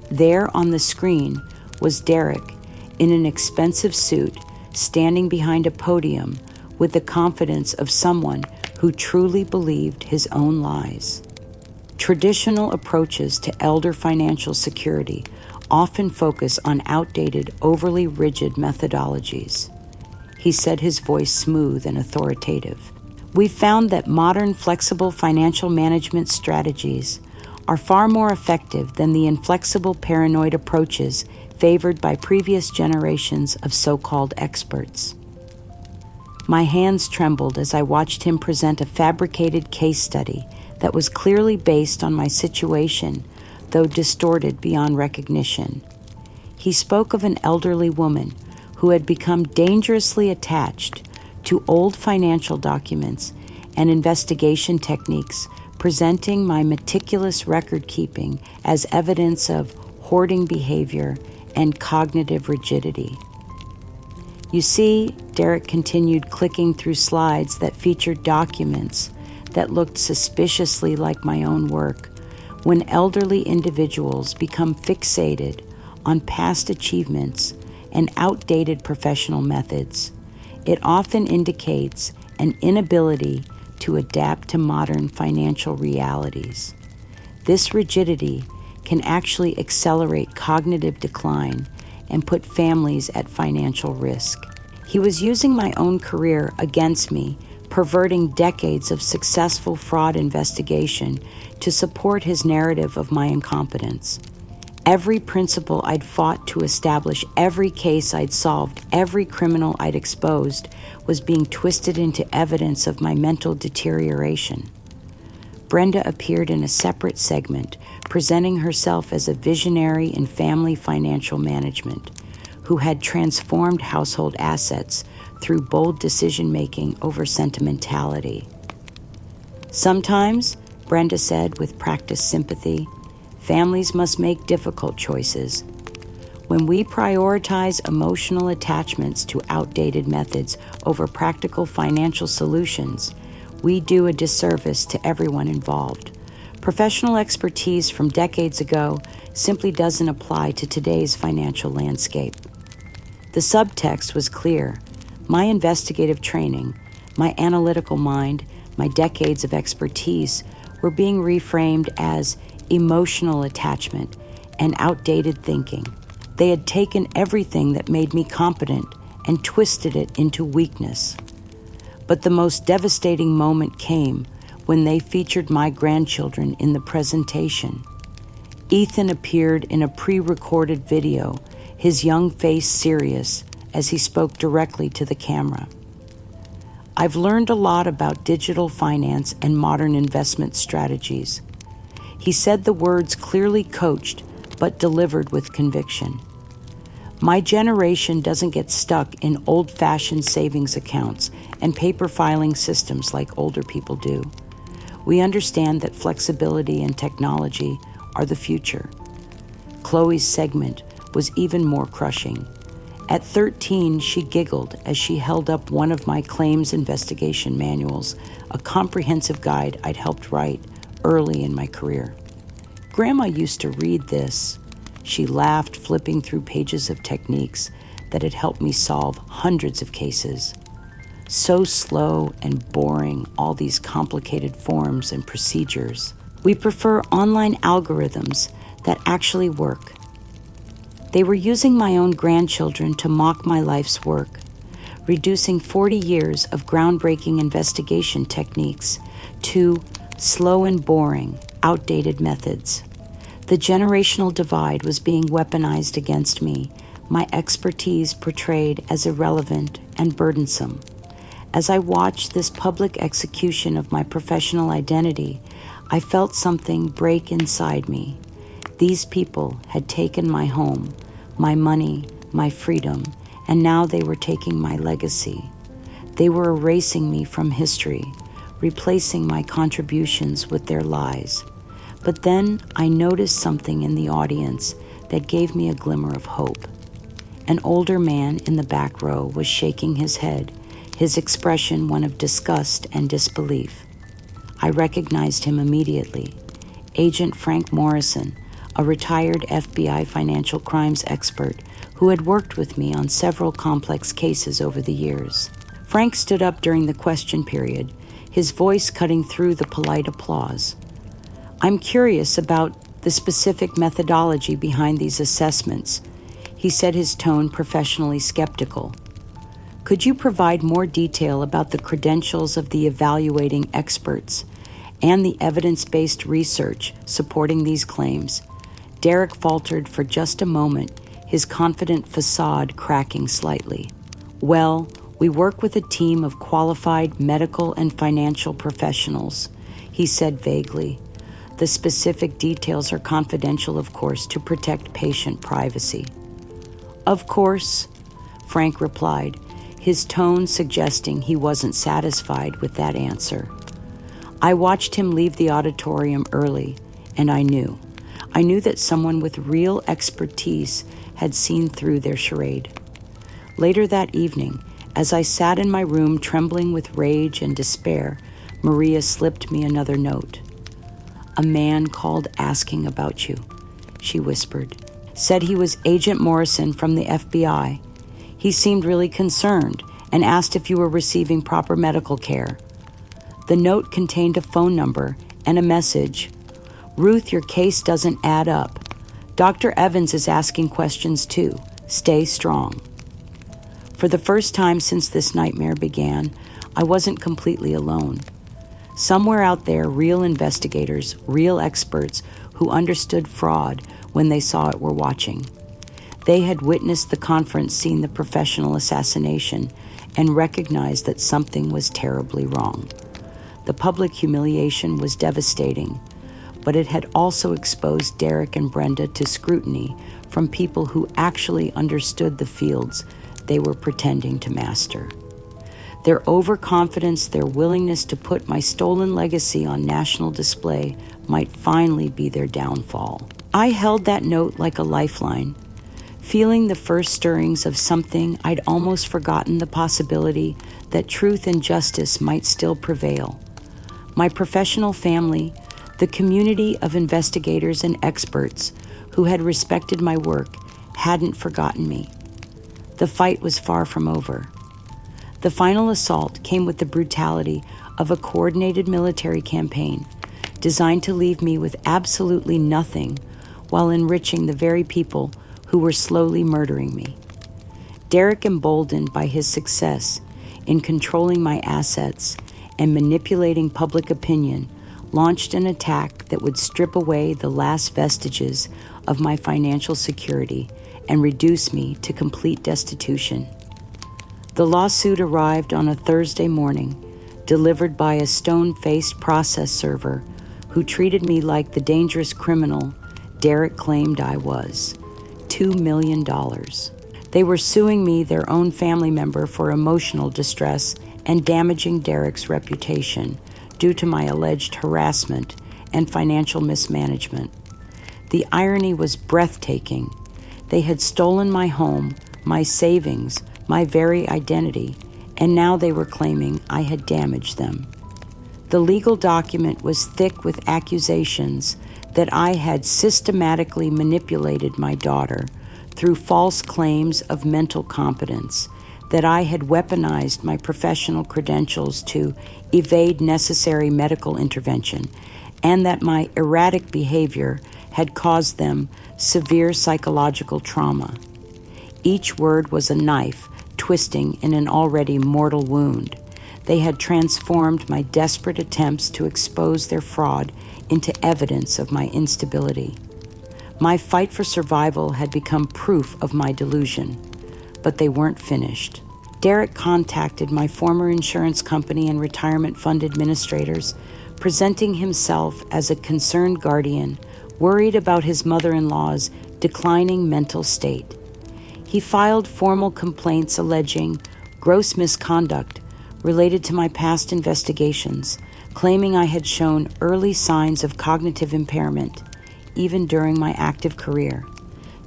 There on the screen was Derek in an expensive suit, standing behind a podium with the confidence of someone who truly believed his own lies. Traditional approaches to elder financial security often focus on outdated, overly rigid methodologies. He said, his voice smooth and authoritative. We found that modern, flexible financial management strategies are far more effective than the inflexible, paranoid approaches favored by previous generations of so-called experts. My hands trembled as I watched him present a fabricated case study that was clearly based on my situation, though distorted beyond recognition. He spoke of an elderly woman who had become dangerously attached to old financial documents and investigation techniques, presenting my meticulous record-keeping as evidence of hoarding behavior and cognitive rigidity. You see, Derek continued, clicking through slides that featured documents that looked suspiciously like my own work. When elderly individuals become fixated on past achievements and outdated professional methods, it often indicates an inability to adapt to modern financial realities. This rigidity can actually accelerate cognitive decline and put families at financial risk. He was using my own career against me, perverting decades of successful fraud investigation to support his narrative of my incompetence. Every principle I'd fought to establish, every case I'd solved, every criminal I'd exposed was being twisted into evidence of my mental deterioration. Brenda appeared in a separate segment, presenting herself as a visionary in family financial management, who had transformed household assets through bold decision-making over sentimentality. Sometimes, Brenda said with practiced sympathy, families must make difficult choices. When we prioritize emotional attachments to outdated methods over practical financial solutions, we do a disservice to everyone involved. Professional expertise from decades ago simply doesn't apply to today's financial landscape. The subtext was clear. My investigative training, my analytical mind, my decades of expertise were being reframed as emotional attachment and outdated thinking. They had taken everything that made me competent and twisted it into weakness. But the most devastating moment came when they featured my grandchildren in the presentation. Ethan appeared in a pre-recorded video, his young face serious as he spoke directly to the camera. I've learned a lot about digital finance and modern investment strategies. He said the words clearly coached, but delivered with conviction. My generation doesn't get stuck in old-fashioned savings accounts and paper filing systems like older people do. We understand that flexibility and technology are the future. Chloe's segment was even more crushing. At 13, she giggled as she held up one of my claims investigation manuals, a comprehensive guide I'd helped write early in my career. Grandma used to read this. She laughed, flipping through pages of techniques that had helped me solve hundreds of cases. So slow and boring, all these complicated forms and procedures. We prefer online algorithms that actually work. They were using my own grandchildren to mock my life's work, reducing 40 years of groundbreaking investigation techniques to slow and boring, outdated methods. The generational divide was being weaponized against me, my expertise portrayed as irrelevant and burdensome. As I watched this public execution of my professional identity, I felt something break inside me. These people had taken my home, my money, my freedom, and now they were taking my legacy. They were erasing me from history, replacing my contributions with their lies. But then I noticed something in the audience that gave me a glimmer of hope. An older man in the back row was shaking his head, his expression one of disgust and disbelief. I recognized him immediately. Agent Frank Morrison, a retired FBI financial crimes expert who had worked with me on several complex cases over the years. Frank stood up during the question period, his voice cutting through the polite applause. I'm curious about the specific methodology behind these assessments, he said, his tone professionally skeptical. Could you provide more detail about the credentials of the evaluating experts and the evidence-based research supporting these claims? Derek faltered for just a moment, his confident facade cracking slightly. Well, we work with a team of qualified medical and financial professionals, he said vaguely. The specific details are confidential, of course, to protect patient privacy. Of course, Frank replied, his tone suggesting he wasn't satisfied with that answer. I watched him leave the auditorium early, and I knew that someone with real expertise had seen through their charade. Later that evening, as I sat in my room trembling with rage and despair, Maria slipped me another note. "A man called asking about you," she whispered. "Said he was Agent Morrison from the FBI. He seemed really concerned and asked if you were receiving proper medical care." The note contained a phone number and a message. "Ruth, your case doesn't add up. Dr. Evans is asking questions too. Stay strong." For the first time since this nightmare began, I wasn't completely alone. Somewhere out there, real investigators, real experts who understood fraud when they saw it were watching. They had witnessed the conference scene, the professional assassination, and recognized that something was terribly wrong. The public humiliation was devastating, but it had also exposed Derek and Brenda to scrutiny from people who actually understood the fields they were pretending to master. Their overconfidence, their willingness to put my stolen legacy on national display might finally be their downfall. I held that note like a lifeline, feeling the first stirrings of something I'd almost forgotten, the possibility that truth and justice might still prevail. My professional family, the community of investigators and experts who had respected my work, hadn't forgotten me. The fight was far from over. The final assault came with the brutality of a coordinated military campaign designed to leave me with absolutely nothing while enriching the very people who were slowly murdering me. Derek, emboldened by his success in controlling my assets and manipulating public opinion, launched an attack that would strip away the last vestiges of my financial security and reduce me to complete destitution. The lawsuit arrived on a Thursday morning, delivered by a stone-faced process server who treated me like the dangerous criminal Derek claimed I was. $2 million. They were suing me, their own family member, for emotional distress and damaging Derek's reputation due to my alleged harassment and financial mismanagement. The irony was breathtaking. They had stolen my home, my savings, my very identity, and now they were claiming I had damaged them. The legal document was thick with accusations that I had systematically manipulated my daughter through false claims of mental competence, that I had weaponized my professional credentials to evade necessary medical intervention, and that my erratic behavior had caused them severe psychological trauma. Each word was a knife twisting in an already mortal wound. They had transformed my desperate attempts to expose their fraud into evidence of my instability. My fight for survival had become proof of my delusion, but they weren't finished. Derek contacted my former insurance company and retirement fund administrators, presenting himself as a concerned guardian, worried about his mother-in-law's declining mental state. He filed formal complaints alleging gross misconduct related to my past investigations, claiming I had shown early signs of cognitive impairment, even during my active career.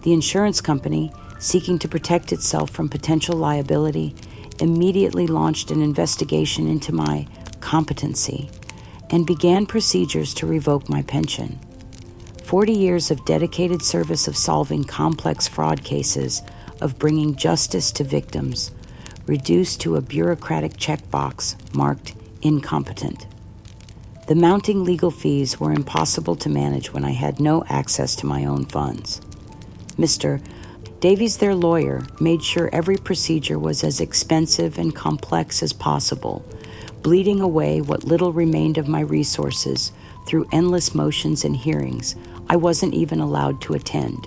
The insurance company, seeking to protect itself from potential liability, immediately launched an investigation into my competency and began procedures to revoke my pension. 40 years of dedicated service of solving complex fraud cases, of bringing justice to victims, reduced to a bureaucratic checkbox marked incompetent. The mounting legal fees were impossible to manage when I had no access to my own funds. Mr. Davies, their lawyer, made sure every procedure was as expensive and complex as possible, bleeding away what little remained of my resources through endless motions and hearings I wasn't even allowed to attend.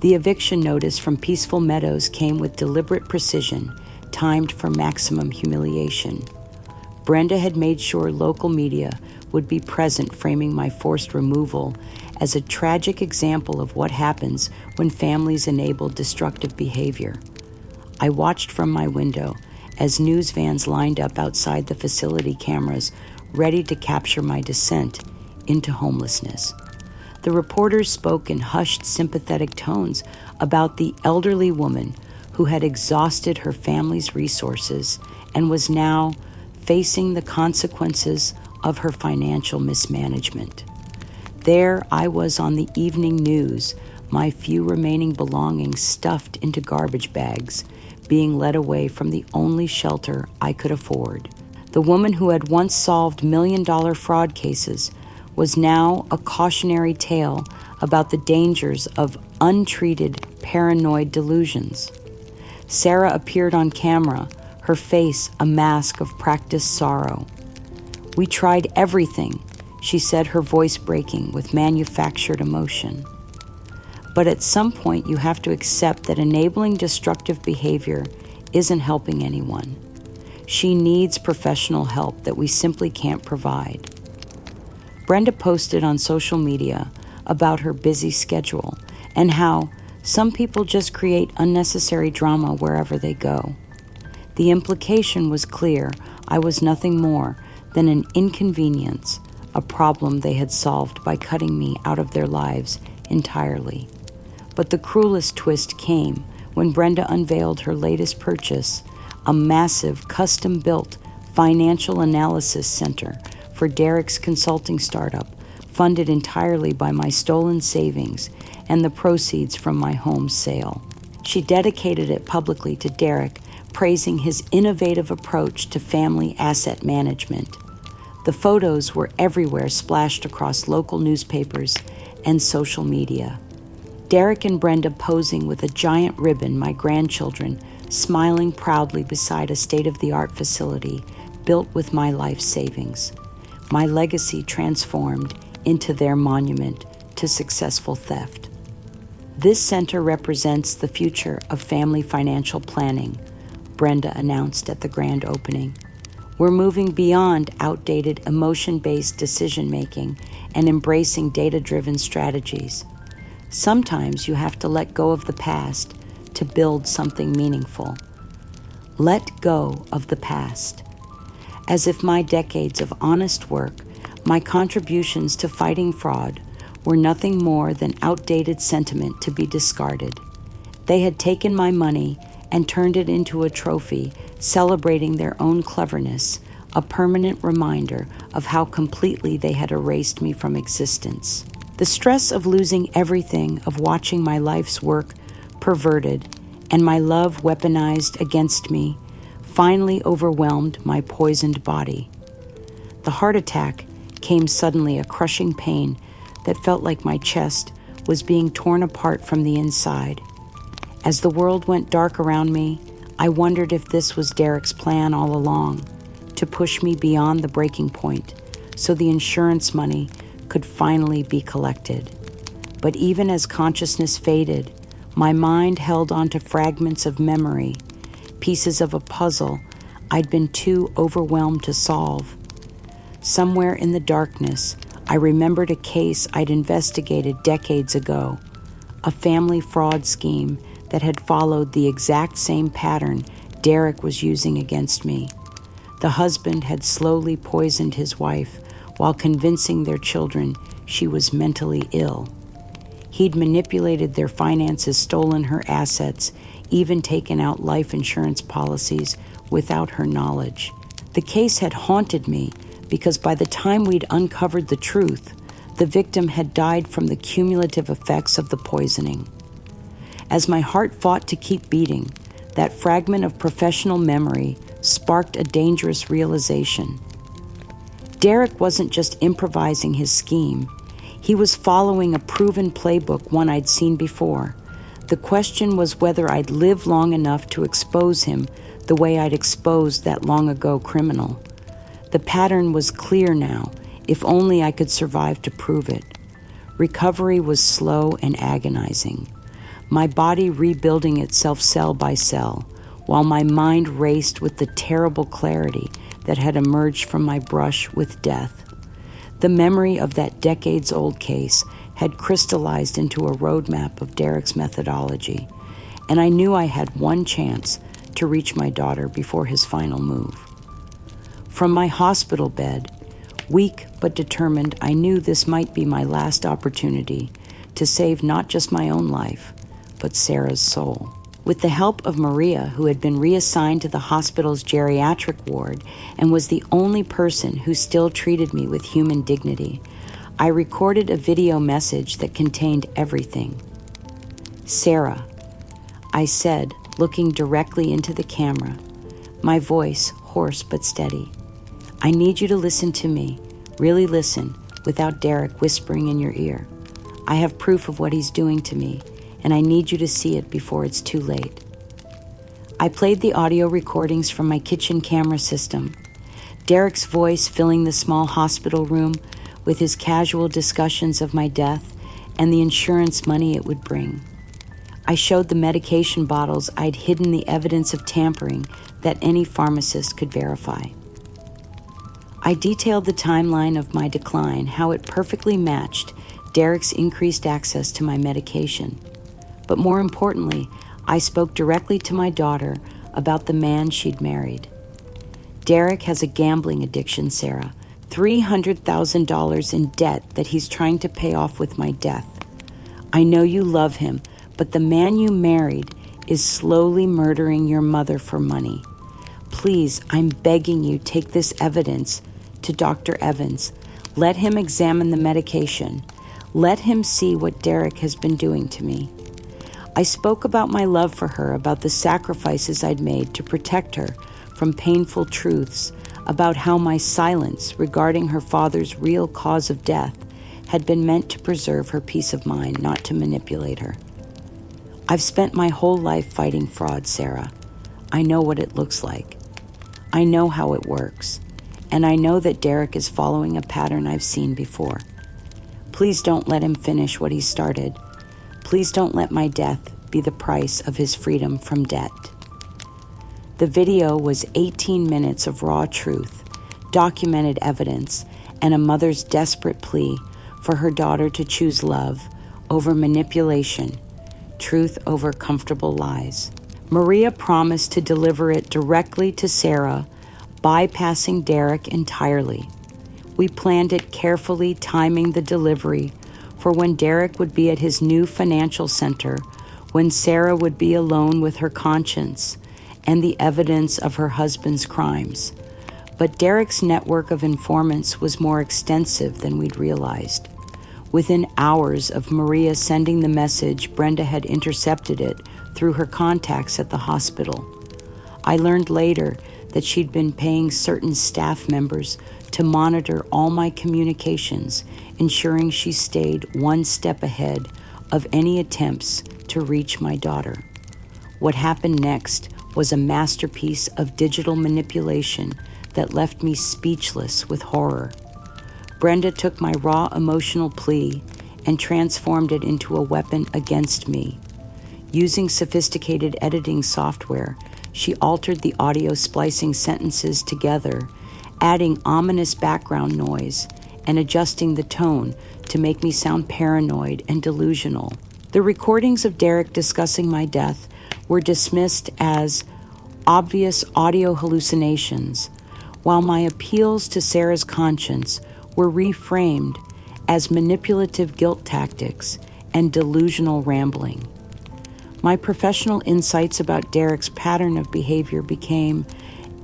The eviction notice from Peaceful Meadows came with deliberate precision, timed for maximum humiliation. Brenda had made sure local media would be present, framing my forced removal as a tragic example of what happens when families enable destructive behavior. I watched from my window as news vans lined up outside the facility, cameras ready to capture my descent into homelessness. The reporters spoke in hushed, sympathetic tones about the elderly woman who had exhausted her family's resources and was now facing the consequences of her financial mismanagement. There I was on the evening news, my few remaining belongings stuffed into garbage bags, being led away from the only shelter I could afford. The woman who had once solved million-dollar fraud cases was now a cautionary tale about the dangers of untreated paranoid delusions. Sarah appeared on camera, her face a mask of practiced sorrow. "We tried everything," she said, her voice breaking with manufactured emotion. But at some point you have to accept that enabling destructive behavior isn't helping anyone. She needs professional help that we simply can't provide. Brenda posted on social media about her busy schedule and how some people just create unnecessary drama wherever they go. The implication was clear. I was nothing more than an inconvenience, a problem they had solved by cutting me out of their lives entirely. But the cruelest twist came when Brenda unveiled her latest purchase, a massive custom-built financial analysis center for Derek's consulting startup, funded entirely by my stolen savings and the proceeds from my home sale. She dedicated it publicly to Derek, praising his innovative approach to family asset management. The photos were everywhere, splashed across local newspapers and social media. Derek and Brenda posing with a giant ribbon, my grandchildren smiling proudly beside a state-of-the-art facility built with my life savings. My legacy transformed into their monument to successful theft. This center represents the future of family financial planning, Brenda announced at the grand opening. We're moving beyond outdated emotion-based decision-making and embracing data-driven strategies. Sometimes you have to let go of the past to build something meaningful. Let go of the past. As if my decades of honest work, my contributions to fighting fraud, were nothing more than outdated sentiment to be discarded. They had taken my money and turned it into a trophy, celebrating their own cleverness, a permanent reminder of how completely they had erased me from existence. The stress of losing everything, of watching my life's work perverted and my love weaponized against me, finally overwhelmed my poisoned body. The heart attack came suddenly, a crushing pain that felt like my chest was being torn apart from the inside. As the world went dark around me, I wondered if this was Derek's plan all along, to push me beyond the breaking point so the insurance money could finally be collected. But even as consciousness faded, my mind held on to fragments of memory, pieces of a puzzle I'd been too overwhelmed to solve. Somewhere in the darkness, I remembered a case I'd investigated decades ago, a family fraud scheme that had followed the exact same pattern Derek was using against me. The husband had slowly poisoned his wife while convincing their children she was mentally ill. He'd manipulated their finances, stolen her assets, even taken out life insurance policies without her knowledge. The case had haunted me because by the time we'd uncovered the truth, the victim had died from the cumulative effects of the poisoning. As my heart fought to keep beating, that fragment of professional memory sparked a dangerous realization. Derek wasn't just improvising his scheme. He was following a proven playbook, one I'd seen before. The question was whether I'd live long enough to expose him the way I'd exposed that long-ago criminal. The pattern was clear now, if only I could survive to prove it. Recovery was slow and agonizing, my body rebuilding itself cell by cell, while my mind raced with the terrible clarity that had emerged from my brush with death. The memory of that decades-old case had crystallized into a roadmap of Derek's methodology, and I knew I had one chance to reach my daughter before his final move. From my hospital bed, weak but determined, I knew this might be my last opportunity to save not just my own life, but Sarah's soul. With the help of Maria, who had been reassigned to the hospital's geriatric ward and was the only person who still treated me with human dignity, I recorded a video message that contained everything. "Sarah," I said, looking directly into the camera, my voice hoarse but steady. "I need you to listen to me, really listen, without Derek whispering in your ear. I have proof of what he's doing to me, and I need you to see it before it's too late." I played the audio recordings from my kitchen camera system, Derek's voice filling the small hospital room with his casual discussions of my death and the insurance money it would bring. I showed the medication bottles I'd hidden the evidence of tampering that any pharmacist could verify. I detailed the timeline of my decline, how it perfectly matched Derek's increased access to my medication. But more importantly, I spoke directly to my daughter about the man she'd married. "Derek has a gambling addiction, Sarah. $300,000 in debt that he's trying to pay off with my death. I know you love him, but the man you married is slowly murdering your mother for money. Please, I'm begging you, take this evidence to Dr. Evans. Let him examine the medication. Let him see what Derek has been doing to me." I spoke about my love for her, about the sacrifices I'd made to protect her from painful truths, about how my silence regarding her father's real cause of death had been meant to preserve her peace of mind, not to manipulate her. "I've spent my whole life fighting fraud, Sarah. I know what it looks like. I know how it works. And I know that Derek is following a pattern I've seen before. Please don't let him finish what he started. Please don't let my death be the price of his freedom from debt." The video was 18 minutes of raw truth, documented evidence, and a mother's desperate plea for her daughter to choose love over manipulation, truth over comfortable lies. Maria promised to deliver it directly to Sarah, bypassing Derek entirely. We planned it carefully, timing the delivery for when Derek would be at his new financial center, when Sarah would be alone with her conscience and the evidence of her husband's crimes. But Derek's network of informants was more extensive than we'd realized. Within hours of Maria sending the message, Brenda had intercepted it through her contacts at the hospital. I learned later that she'd been paying certain staff members to monitor all my communications, ensuring she stayed one step ahead of any attempts to reach my daughter. What happened next was a masterpiece of digital manipulation that left me speechless with horror. Brenda took my raw emotional plea and transformed it into a weapon against me. Using sophisticated editing software, she altered the audio splicing sentences together, adding ominous background noise and adjusting the tone to make me sound paranoid and delusional. The recordings of Derek discussing my death were dismissed as obvious audio hallucinations, while my appeals to Sarah's conscience were reframed as manipulative guilt tactics and delusional rambling. My professional insights about Derek's pattern of behavior became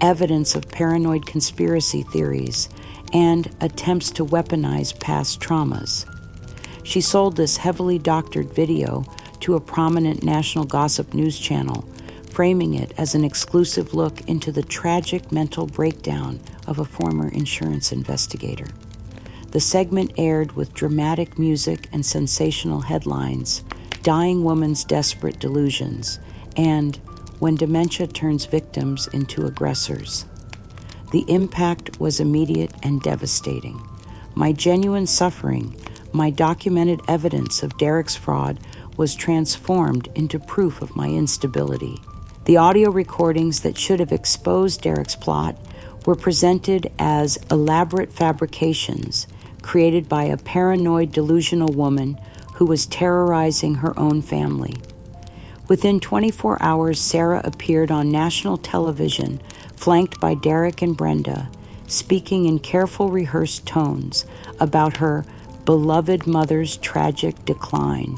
evidence of paranoid conspiracy theories and attempts to weaponize past traumas. She sold this heavily doctored video to a prominent national gossip news channel, framing it as an exclusive look into the tragic mental breakdown of a former insurance investigator. The segment aired with dramatic music and sensational headlines, "Dying Woman's Desperate Delusions," and "When Dementia Turns Victims into Aggressors." The impact was immediate and devastating. My genuine suffering, my documented evidence of Derek's fraud, was transformed into proof of my instability. The audio recordings that should have exposed Derek's plot were presented as elaborate fabrications created by a paranoid, delusional woman who was terrorizing her own family. Within 24 hours, Sarah appeared on national television, flanked by Derek and Brenda, speaking in careful, rehearsed tones about her beloved mother's tragic decline.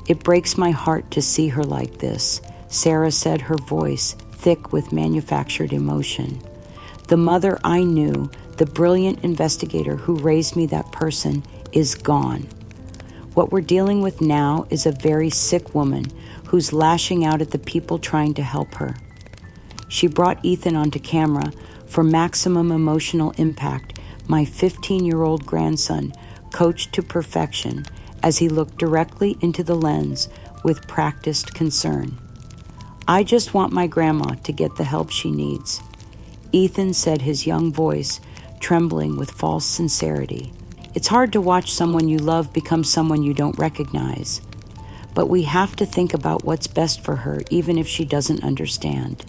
It breaks my heart to see her like this, Sarah said, her voice thick with manufactured emotion. The mother I knew, the brilliant investigator who raised me that person, is gone. What we're dealing with now is a very sick woman who's lashing out at the people trying to help her. She brought Ethan onto camera for maximum emotional impact, my 15-year-old grandson, coached to perfection as he looked directly into the lens with practiced concern. I just want my grandma to get the help she needs. Ethan said, his young voice trembling with false sincerity. It's hard to watch someone you love become someone you don't recognize, but we have to think about what's best for her, even if she doesn't understand.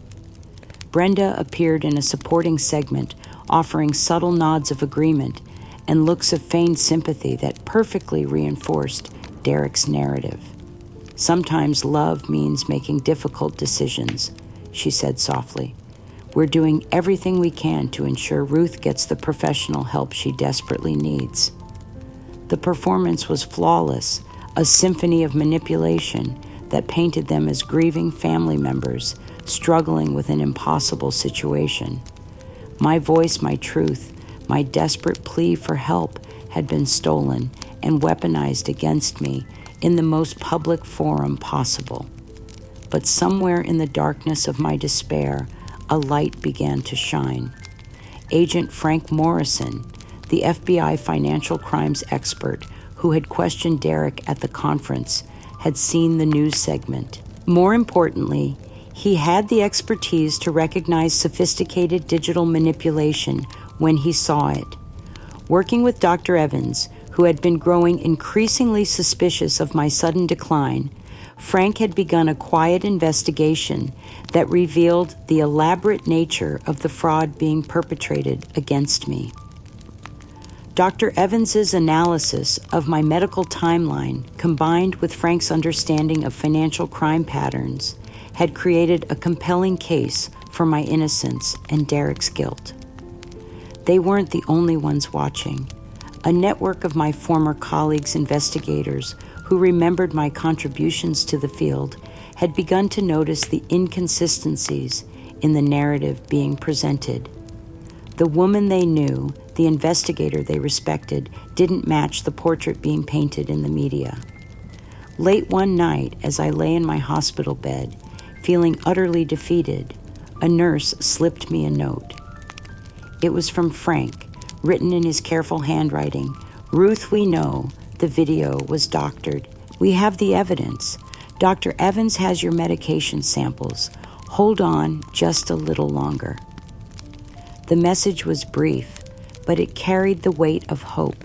Brenda appeared in a supporting segment, offering subtle nods of agreement and looks of feigned sympathy that perfectly reinforced Derek's narrative. Sometimes love means making difficult decisions, she said softly. We're doing everything we can to ensure Ruth gets the professional help she desperately needs. The performance was flawless, a symphony of manipulation that painted them as grieving family members struggling with an impossible situation. My voice, my truth, my desperate plea for help had been stolen and weaponized against me in the most public forum possible. But somewhere in the darkness of my despair, a light began to shine. Agent Frank Morrison, the FBI financial crimes expert who had questioned Derek at the conference, had seen the news segment. More importantly, he had the expertise to recognize sophisticated digital manipulation when he saw it. Working with Dr. Evans, who had been growing increasingly suspicious of my sudden decline, Frank had begun a quiet investigation that revealed the elaborate nature of the fraud being perpetrated against me. Dr. Evans's analysis of my medical timeline, combined with Frank's understanding of financial crime patterns, had created a compelling case for my innocence and Derek's guilt. They weren't the only ones watching. A network of my former colleagues, investigators, who remembered my contributions to the field, had begun to notice the inconsistencies in the narrative being presented. The woman they knew, the investigator they respected, didn't match the portrait being painted in the media. Late one night, as I lay in my hospital bed, feeling utterly defeated, a nurse slipped me a note. It was from Frank, written in his careful handwriting. Ruth, we know. The video was doctored. We have the evidence. Dr. Evans has your medication samples. Hold on just a little longer. The message was brief, but it carried the weight of hope.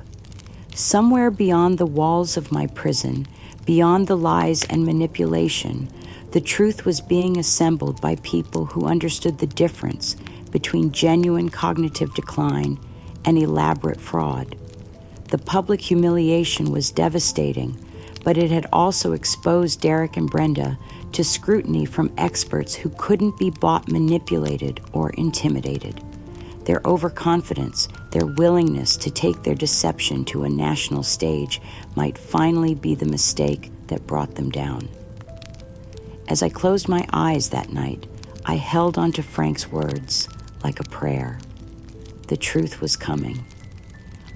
Somewhere beyond the walls of my prison, beyond the lies and manipulation, the truth was being assembled by people who understood the difference between genuine cognitive decline and elaborate fraud. The public humiliation was devastating, but it had also exposed Derek and Brenda to scrutiny from experts who couldn't be bought, manipulated, or intimidated. Their overconfidence, their willingness to take their deception to a national stage might finally be the mistake that brought them down. As I closed my eyes that night, I held onto Frank's words like a prayer. The truth was coming.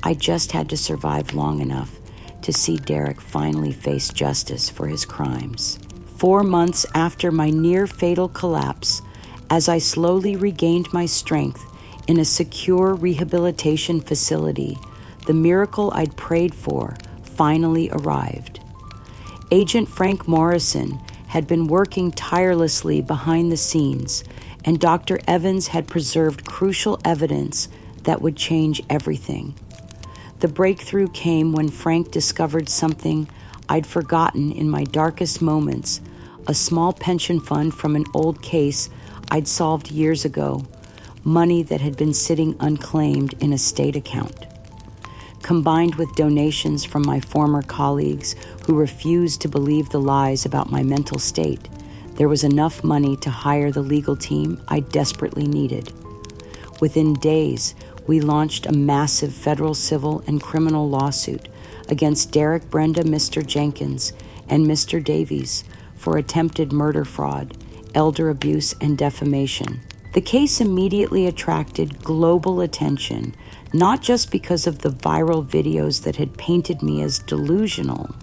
I just had to survive long enough to see Derek finally face justice for his crimes. 4 months after my near-fatal collapse, as I slowly regained my strength in a secure rehabilitation facility, the miracle I'd prayed for finally arrived. Agent Frank Morrison had been working tirelessly behind the scenes, and Dr. Evans had preserved crucial evidence that would change everything. The breakthrough came when Frank discovered something I'd forgotten in my darkest moments, a small pension fund from an old case I'd solved years ago, money that had been sitting unclaimed in a state account. Combined with donations from my former colleagues who refused to believe the lies about my mental state, there was enough money to hire the legal team I desperately needed. Within days, we launched a massive federal civil and criminal lawsuit against Derek, Brenda, Mr. Jenkins, and Mr. Davies for attempted murder fraud, elder abuse and defamation. The case immediately attracted global attention, not just because of the viral videos that had painted me as delusional,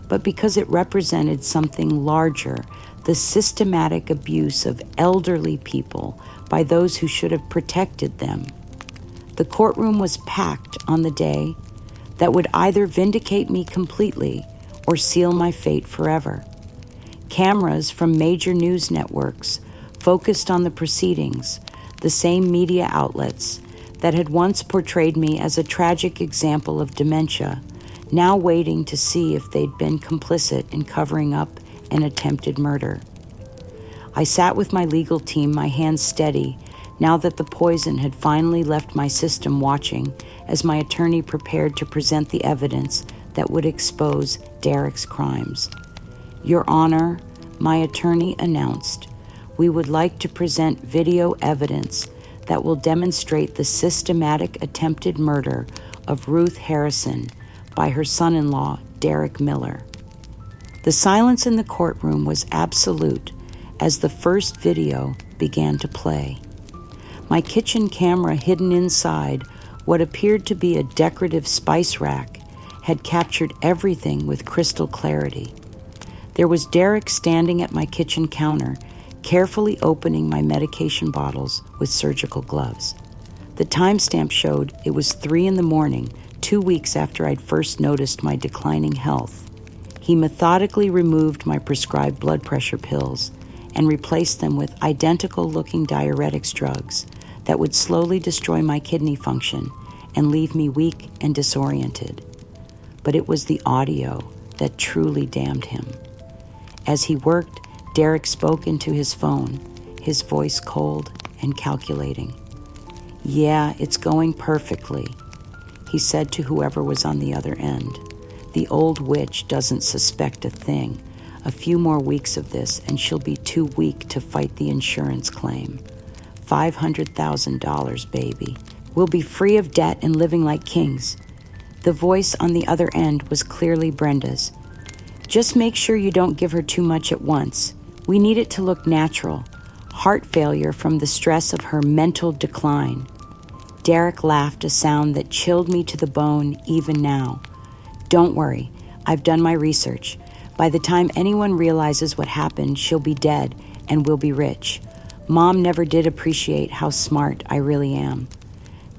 but because it represented something larger, the systematic abuse of elderly people by those who should have protected them. The courtroom was packed on the day that would either vindicate me completely or seal my fate forever. Cameras from major news networks focused on the proceedings, the same media outlets that had once portrayed me as a tragic example of dementia, now waiting to see if they'd been complicit in covering up an attempted murder. I sat with my legal team, my hands steady, now that the poison had finally left my system, watching as my attorney prepared to present the evidence that would expose Derek's crimes. Your Honor, my attorney announced, we would like to present video evidence that will demonstrate the systematic attempted murder of Ruth Harrison by her son-in-law, Derek Miller. The silence in the courtroom was absolute as the first video began to play. My kitchen camera, hidden inside what appeared to be a decorative spice rack, had captured everything with crystal clarity. There was Derek standing at my kitchen counter, carefully opening my medication bottles with surgical gloves. The timestamp showed it was 3 a.m, 2 weeks after I'd first noticed my declining health. He methodically removed my prescribed blood pressure pills and replaced them with identical-looking diuretics drugs that would slowly destroy my kidney function and leave me weak and disoriented. But it was the audio that truly damned him. As he worked, Derek spoke into his phone, his voice cold and calculating. "Yeah, it's going perfectly," he said to whoever was on the other end. "The old witch doesn't suspect a thing. A few more weeks of this and she'll be too weak to fight the insurance claim. $500,000, baby. We'll be free of debt and living like kings." The voice on the other end was clearly Brenda's. "Just make sure you don't give her too much at once. We need it to look natural. Heart failure from the stress of her mental decline." Derek laughed, a sound that chilled me to the bone even now. "Don't worry, I've done my research. By the time anyone realizes what happened, she'll be dead and we'll be rich. Mom never did appreciate how smart I really am."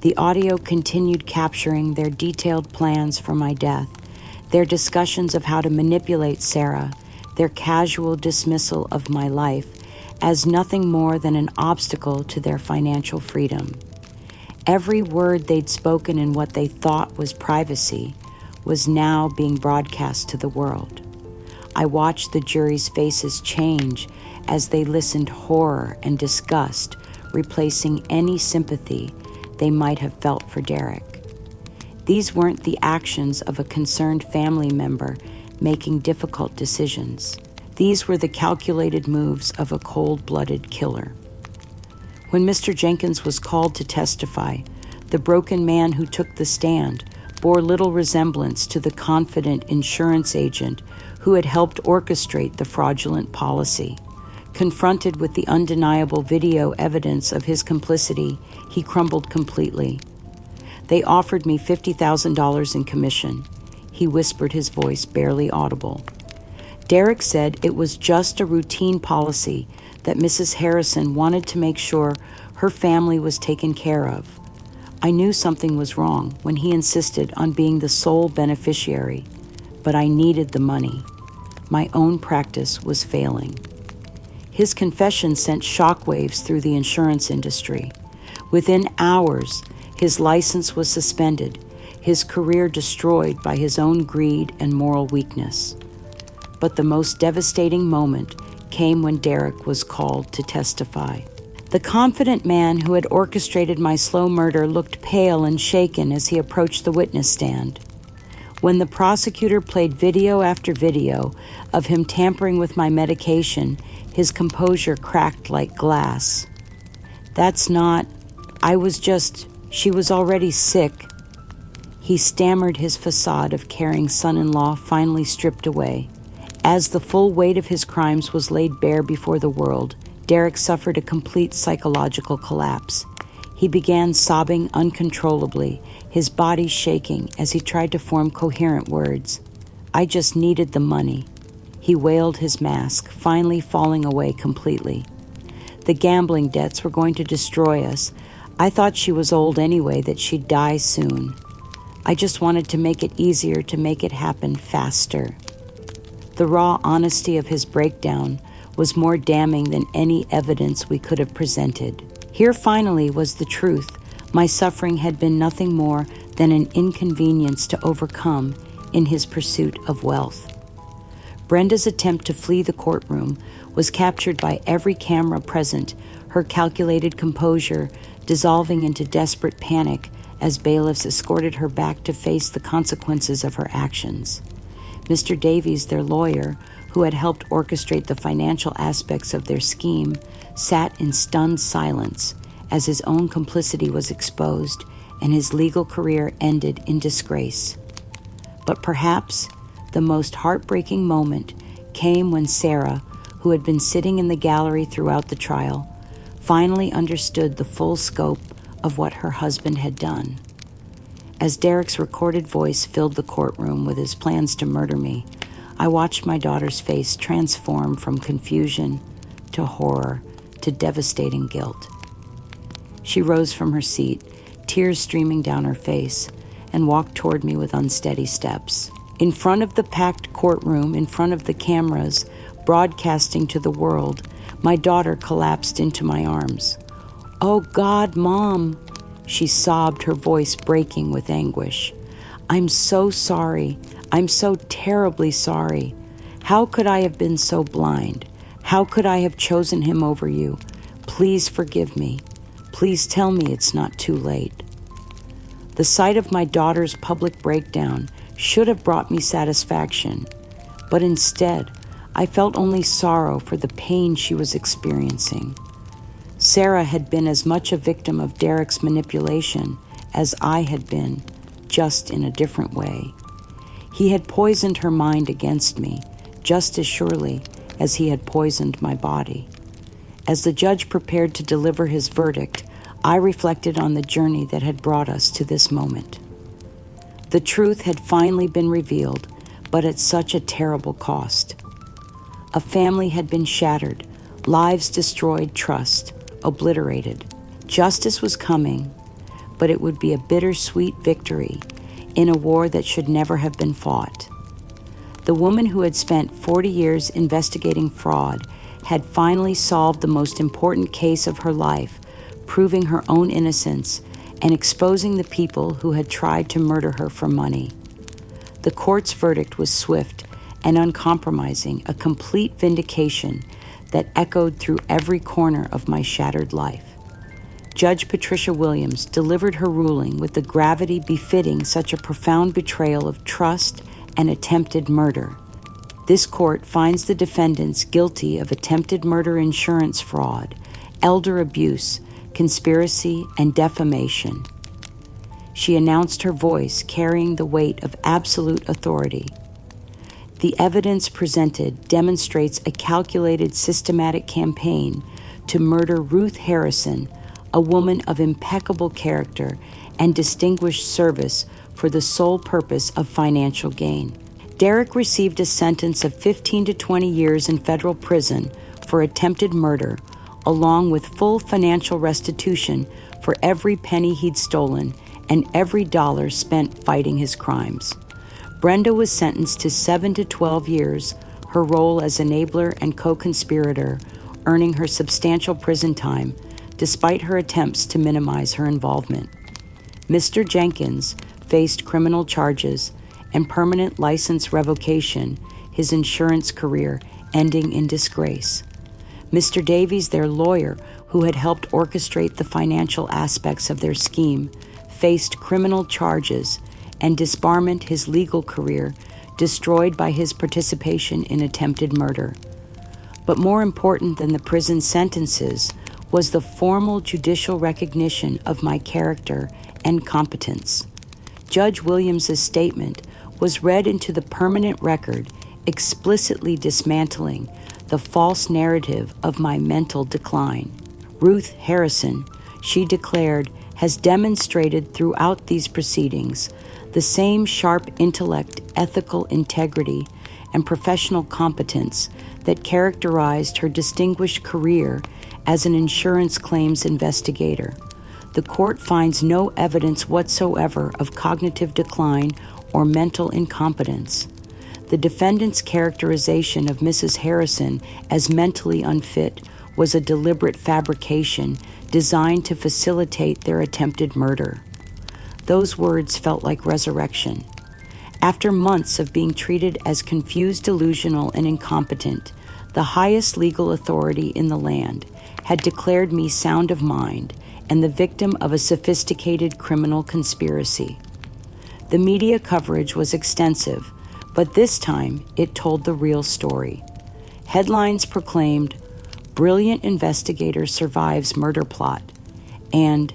The audio continued capturing their detailed plans for my death, their discussions of how to manipulate Sarah, their casual dismissal of my life as nothing more than an obstacle to their financial freedom. Every word they'd spoken in what they thought was privacy was now being broadcast to the world. I watched the jury's faces change as they listened, horror and disgust replacing any sympathy they might have felt for Derek. These weren't the actions of a concerned family member making difficult decisions. These were the calculated moves of a cold-blooded killer. When Mr. Jenkins was called to testify, the broken man who took the stand bore little resemblance to the confident insurance agent who had helped orchestrate the fraudulent policy. Confronted with the undeniable video evidence of his complicity, he crumbled completely. "They offered me $50,000 in commission," he whispered, his voice barely audible. Derek said it was just a routine policy that Mrs. Harrison wanted to make sure her family was taken care of. I knew something was wrong when he insisted on being the sole beneficiary, but I needed the money. My own practice was failing. His confession sent shockwaves through the insurance industry. Within hours, his license was suspended, his career destroyed by his own greed and moral weakness. But the most devastating moment came when Derek was called to testify. The confident man who had orchestrated my slow murder looked pale and shaken as he approached the witness stand. When the prosecutor played video after video of him tampering with my medication, his composure cracked like glass. She was already sick." He stammered, his facade of caring son-in-law finally stripped away. As the full weight of his crimes was laid bare before the world, Derek suffered a complete psychological collapse. He began sobbing uncontrollably, his body shaking as he tried to form coherent words. "I just needed the money." He wailed his mask, finally falling away completely. "The gambling debts were going to destroy us. I thought she was old anyway, that she'd die soon. I just wanted to make it easier, to make it happen faster." The raw honesty of his breakdown was more damning than any evidence we could have presented. Here finally was the truth. My suffering had been nothing more than an inconvenience to overcome in his pursuit of wealth. Brenda's attempt to flee the courtroom was captured by every camera present, her calculated composure dissolving into desperate panic as bailiffs escorted her back to face the consequences of her actions. Mr. Davies, their lawyer, who had helped orchestrate the financial aspects of their scheme, sat in stunned silence as his own complicity was exposed and his legal career ended in disgrace. But perhaps the most heartbreaking moment came when Sarah, who had been sitting in the gallery throughout the trial, finally understood the full scope of what her husband had done. As Derek's recorded voice filled the courtroom with his plans to murder me, I watched my daughter's face transform from confusion to horror to devastating guilt. She rose from her seat, tears streaming down her face, and walked toward me with unsteady steps. In front of the packed courtroom, in front of the cameras, broadcasting to the world, my daughter collapsed into my arms. "Oh God, Mom!" She sobbed, her voice breaking with anguish. "I'm so sorry. I'm so terribly sorry. How could I have been so blind? How could I have chosen him over you? Please forgive me. Please tell me it's not too late." The sight of my daughter's public breakdown should have brought me satisfaction, but instead, I felt only sorrow for the pain she was experiencing. Sarah had been as much a victim of Derek's manipulation as I had been, just in a different way. He had poisoned her mind against me, just as surely as he had poisoned my body. As the judge prepared to deliver his verdict, I reflected on the journey that had brought us to this moment. The truth had finally been revealed, but at such a terrible cost. A family had been shattered, lives destroyed, trust obliterated. Justice was coming, but it would be a bittersweet victory in a war that should never have been fought. The woman who had spent 40 years investigating fraud had finally solved the most important case of her life, proving her own innocence and exposing the people who had tried to murder her for money. The court's verdict was swift and uncompromising, a complete vindication that echoed through every corner of my shattered life. Judge Patricia Williams delivered her ruling with the gravity befitting such a profound betrayal of trust and attempted murder. This court finds the defendants guilty of attempted murder, insurance fraud, elder abuse, conspiracy, and defamation. She announced her voice carrying the weight of absolute authority. The evidence presented demonstrates a calculated, systematic campaign to murder Ruth Harrison, a woman of impeccable character and distinguished service for the sole purpose of financial gain. Derek received a sentence of 15 to 20 years in federal prison for attempted murder, along with full financial restitution for every penny he'd stolen and every dollar spent fighting his crimes. Brenda was sentenced to 7 to 12 years, her role as enabler and co-conspirator earning her substantial prison time, despite her attempts to minimize her involvement. Mr. Jenkins faced criminal charges and permanent license revocation, his insurance career ending in disgrace. Mr. Davies, their lawyer, who had helped orchestrate the financial aspects of their scheme, faced criminal charges and disbarment, his legal career destroyed by his participation in attempted murder. But more important than the prison sentences was the formal judicial recognition of my character and competence. Judge Williams's statement was read into the permanent record, explicitly dismantling the false narrative of my mental decline. Ruth Harrison, she declared, has demonstrated throughout these proceedings the same sharp intellect, ethical integrity, and professional competence that characterized her distinguished career as an insurance claims investigator. The court finds no evidence whatsoever of cognitive decline or mental incompetence. The defendant's characterization of Mrs. Harrison as mentally unfit was a deliberate fabrication designed to facilitate their attempted murder. Those words felt like resurrection. After months of being treated as confused, delusional, and incompetent, the highest legal authority in the land had declared me sound of mind and the victim of a sophisticated criminal conspiracy. The media coverage was extensive, but this time it told the real story. Headlines proclaimed, "Brilliant investigator survives murder plot," and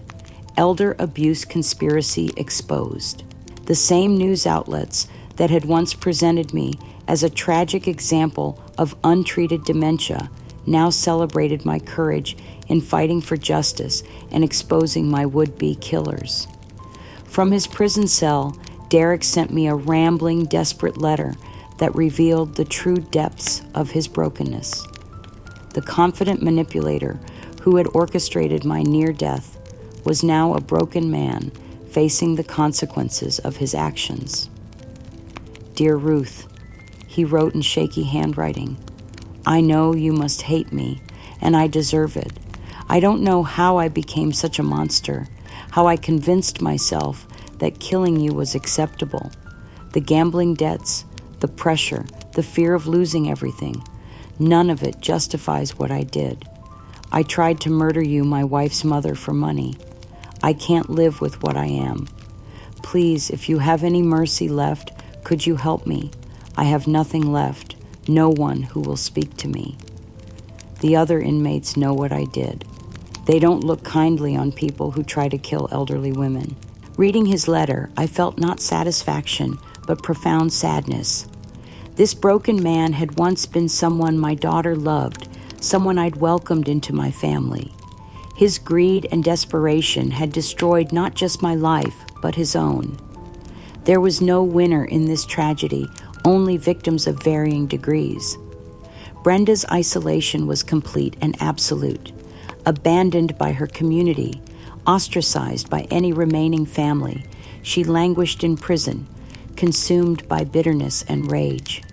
"Elder abuse conspiracy exposed." The same news outlets that had once presented me as a tragic example of untreated dementia now celebrated my courage in fighting for justice and exposing my would-be killers. From his prison cell, Derek sent me a rambling, desperate letter that revealed the true depths of his brokenness. The confident manipulator who had orchestrated my near death was now a broken man facing the consequences of his actions. "Dear Ruth," he wrote in shaky handwriting, "I know you must hate me, and I deserve it. I don't know how I became such a monster, how I convinced myself that killing you was acceptable. The gambling debts, the pressure, the fear of losing everything, none of it justifies what I did. I tried to murder you, my wife's mother, for money. I can't live with what I am. Please, if you have any mercy left, could you help me? I have nothing left, no one who will speak to me. The other inmates know what I did. They don't look kindly on people who try to kill elderly women." Reading his letter, I felt not satisfaction, but profound sadness. This broken man had once been someone my daughter loved, someone I'd welcomed into my family. His greed and desperation had destroyed not just my life, but his own. There was no winner in this tragedy, only victims of varying degrees. Brenda's isolation was complete and absolute. Abandoned by her community, ostracized by any remaining family, she languished in prison, consumed by bitterness and rage.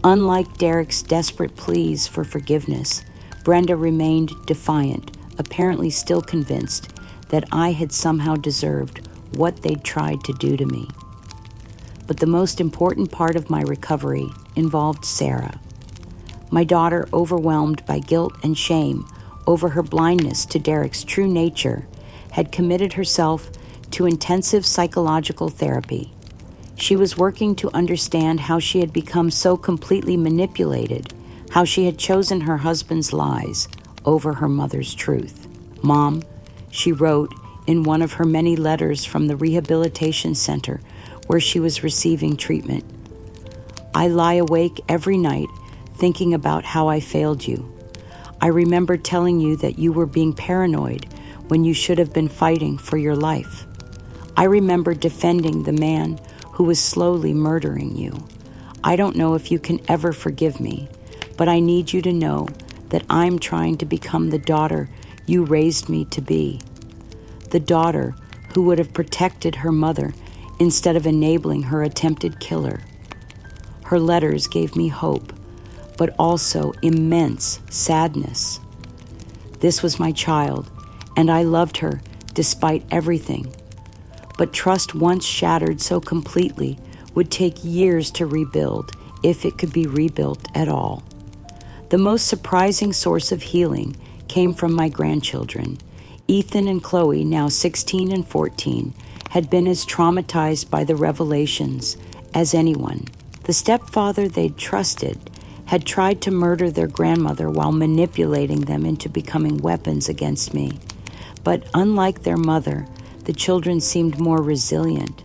Unlike Derek's desperate pleas for forgiveness, Brenda remained defiant, apparently still convinced that I had somehow deserved what they'd tried to do to me. But the most important part of my recovery involved Sarah. My daughter, overwhelmed by guilt and shame over her blindness to Derek's true nature, had committed herself to intensive psychological therapy. She was working to understand how she had become so completely manipulated, how she had chosen her husband's lies over her mother's truth. "Mom," she wrote in one of her many letters from the rehabilitation center where she was receiving treatment, "I lie awake every night thinking about how I failed you. I remember telling you that you were being paranoid when you should have been fighting for your life. I remember defending the man who was slowly murdering you. I don't know if you can ever forgive me, but I need you to know that I'm trying to become the daughter you raised me to be. The daughter who would have protected her mother instead of enabling her attempted killer." Her letters gave me hope, but also immense sadness. This was my child, and I loved her despite everything. But trust once shattered so completely would take years to rebuild, if it could be rebuilt at all. The most surprising source of healing came from my grandchildren. Ethan and Chloe, now 16 and 14, had been as traumatized by the revelations as anyone. The stepfather they'd trusted had tried to murder their grandmother while manipulating them into becoming weapons against me. But unlike their mother, the children seemed more resilient,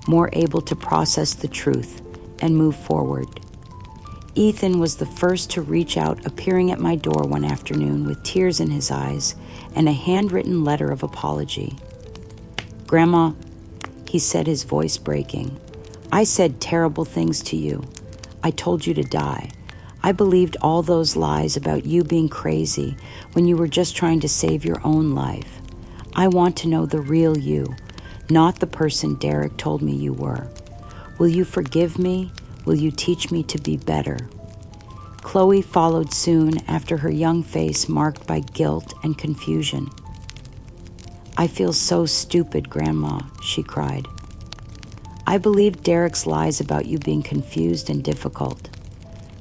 more able to process the truth and move forward. Ethan was the first to reach out, appearing at my door one afternoon with tears in his eyes and a handwritten letter of apology. "Grandma," he said, his voice breaking, "I said terrible things to you. I told you to die. I believed all those lies about you being crazy when you were just trying to save your own life. I want to know the real you, not the person Derek told me you were. Will you forgive me? Will you teach me to be better?" Chloe followed soon after, her young face marked by guilt and confusion. "I feel so stupid, Grandma," she cried. "I believed Derek's lies about you being confused and difficult.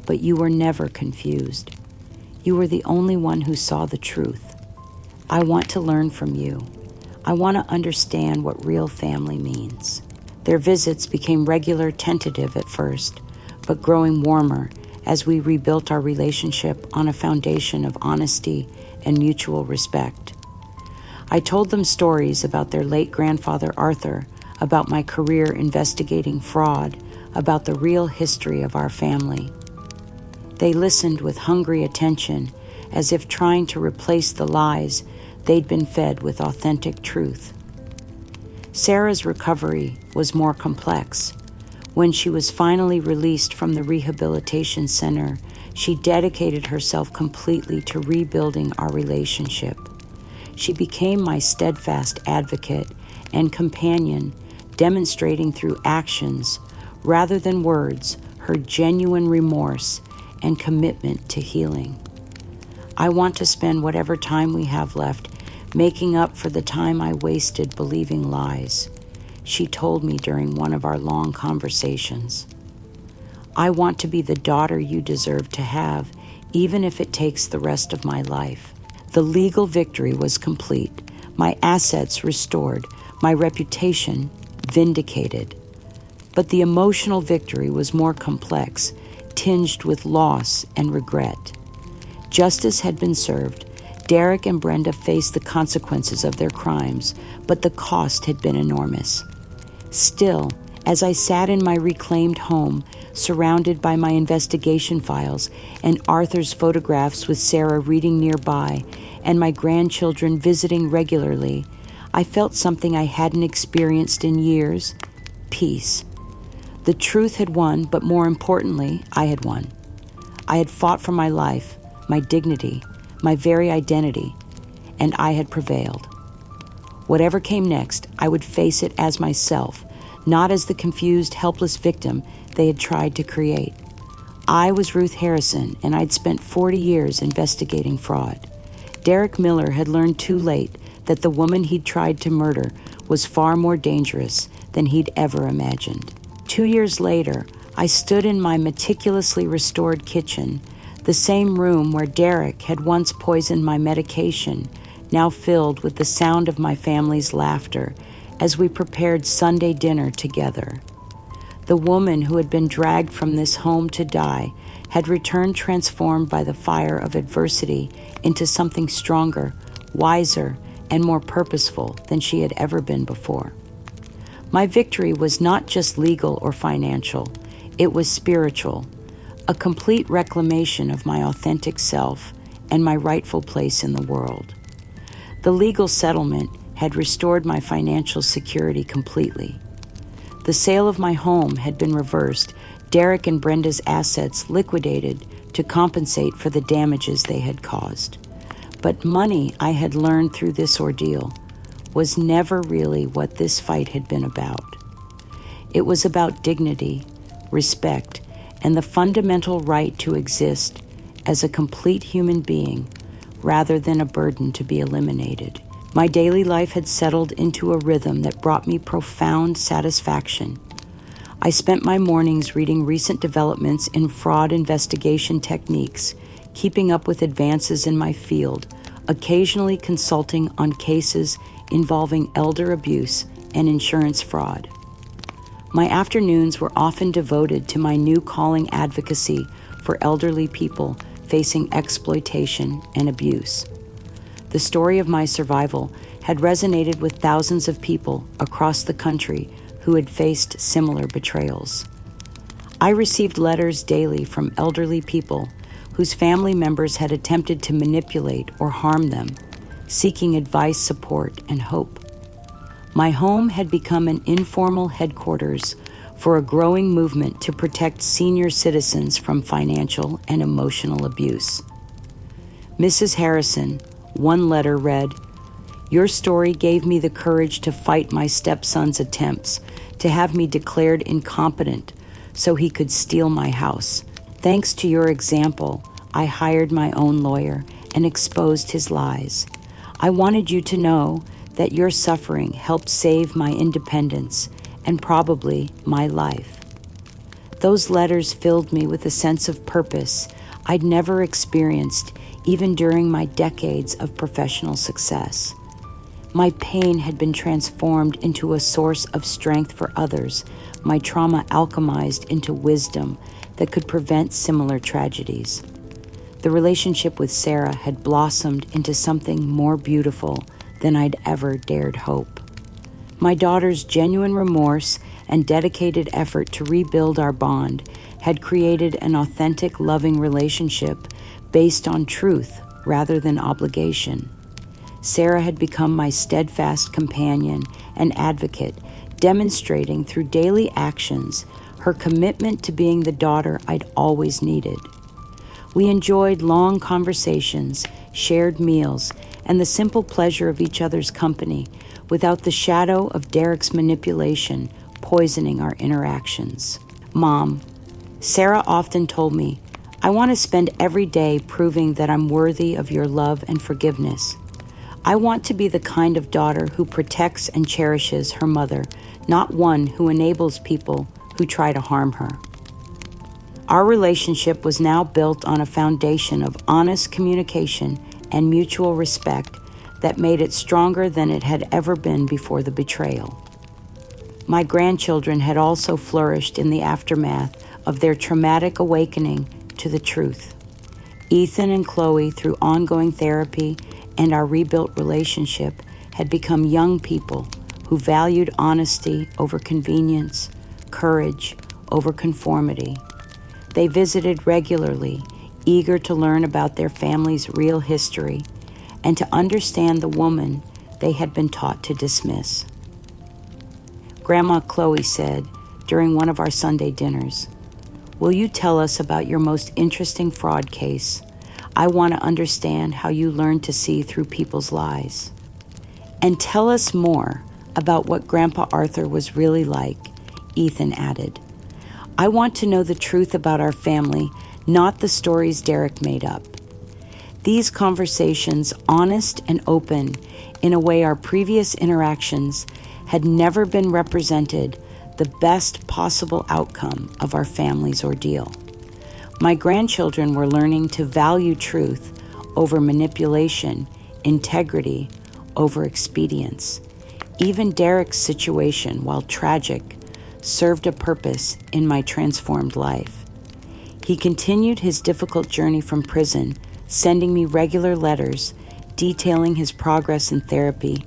But you were never confused. You were the only one who saw the truth. I want to learn from you. I want to understand what real family means." Their visits became regular, tentative at first, but growing warmer as we rebuilt our relationship on a foundation of honesty and mutual respect. I told them stories about their late grandfather Arthur, about my career investigating fraud, about the real history of our family. They listened with hungry attention, as if trying to replace the lies they'd been fed with authentic truth. Sarah's recovery was more complex. When she was finally released from the rehabilitation center, she dedicated herself completely to rebuilding our relationship. She became my steadfast advocate and companion, demonstrating through actions, rather than words, her genuine remorse and commitment to healing. I want to spend whatever time we have left making up for the time I wasted believing lies, she told me during one of our long conversations. I want to be the daughter you deserve to have, even if it takes the rest of my life. The legal victory was complete, my assets restored, my reputation vindicated. But the emotional victory was more complex, tinged with loss and regret. Justice had been served. Derek and Brenda faced the consequences of their crimes, but the cost had been enormous. Still, as I sat in my reclaimed home, surrounded by my investigation files and Arthur's photographs with Sarah reading nearby and my grandchildren visiting regularly, I felt something I hadn't experienced in years: peace. The truth had won, but more importantly, I had won. I had fought for my life, my dignity, my very identity, and I had prevailed. Whatever came next, I would face it as myself, not as the confused, helpless victim they had tried to create. I was Ruth Harrison, and I'd spent 40 years investigating fraud. Derek Miller had learned too late that the woman he'd tried to murder was far more dangerous than he'd ever imagined. 2 years later, I stood in my meticulously restored kitchen, the same room where Derek had once poisoned my medication, now filled with the sound of my family's laughter as we prepared Sunday dinner together. The woman who had been dragged from this home to die had returned transformed by the fire of adversity into something stronger, wiser, and more purposeful than she had ever been before. My victory was not just legal or financial, it was spiritual, a complete reclamation of my authentic self and my rightful place in the world. The legal settlement had restored my financial security completely. The sale of my home had been reversed, Derek and Brenda's assets liquidated to compensate for the damages they had caused. But money, I had learned through this ordeal, was never really what this fight had been about. It was about dignity, respect, and the fundamental right to exist as a complete human being rather than a burden to be eliminated. My daily life had settled into a rhythm that brought me profound satisfaction. I spent my mornings reading recent developments in fraud investigation techniques, keeping up with advances in my field, occasionally consulting on cases involving elder abuse and insurance fraud. My afternoons were often devoted to my new calling: advocacy for elderly people facing exploitation and abuse. The story of my survival had resonated with thousands of people across the country who had faced similar betrayals. I received letters daily from elderly people whose family members had attempted to manipulate or harm them, seeking advice, support, and hope. My home had become an informal headquarters for a growing movement to protect senior citizens from financial and emotional abuse. Mrs. Harrison, one letter read, "Your story gave me the courage to fight my stepson's attempts to have me declared incompetent so he could steal my house. Thanks to your example, I hired my own lawyer and exposed his lies. I wanted you to know that your suffering helped save my independence and probably my life." Those letters filled me with a sense of purpose I'd never experienced even during my decades of professional success. My pain had been transformed into a source of strength for others, my trauma alchemized into wisdom that could prevent similar tragedies. The relationship with Sarah had blossomed into something more beautiful than I'd ever dared hope. My daughter's genuine remorse and dedicated effort to rebuild our bond had created an authentic, loving relationship based on truth rather than obligation. Sarah had become my steadfast companion and advocate, demonstrating through daily actions her commitment to being the daughter I'd always needed. We enjoyed long conversations, shared meals, and the simple pleasure of each other's company without the shadow of Derek's manipulation poisoning our interactions. Mom, Sarah often told me, "I want to spend every day proving that I'm worthy of your love and forgiveness. I want to be the kind of daughter who protects and cherishes her mother, not one who enables people who try to harm her." Our relationship was now built on a foundation of honest communication and mutual respect that made it stronger than it had ever been before the betrayal. My grandchildren had also flourished in the aftermath of their traumatic awakening to the truth. Ethan and Chloe, through ongoing therapy and our rebuilt relationship, had become young people who valued honesty over convenience, courage over conformity. They visited regularly, eager to learn about their family's real history and to understand the woman they had been taught to dismiss. Grandma Chloe said during one of our Sunday dinners, "Will you tell us about your most interesting fraud case? I want to understand how you learned to see through people's lies. And tell us more about what Grandpa Arthur was really like," Ethan added. "I want to know the truth about our family, not the stories Derek made up." These conversations, honest and open in a way our previous interactions had never been, represented the best possible outcome of our family's ordeal. My grandchildren were learning to value truth over manipulation, integrity over expedience. Even Derek's situation, while tragic, served a purpose in my transformed life. He continued his difficult journey from prison, sending me regular letters detailing his progress in therapy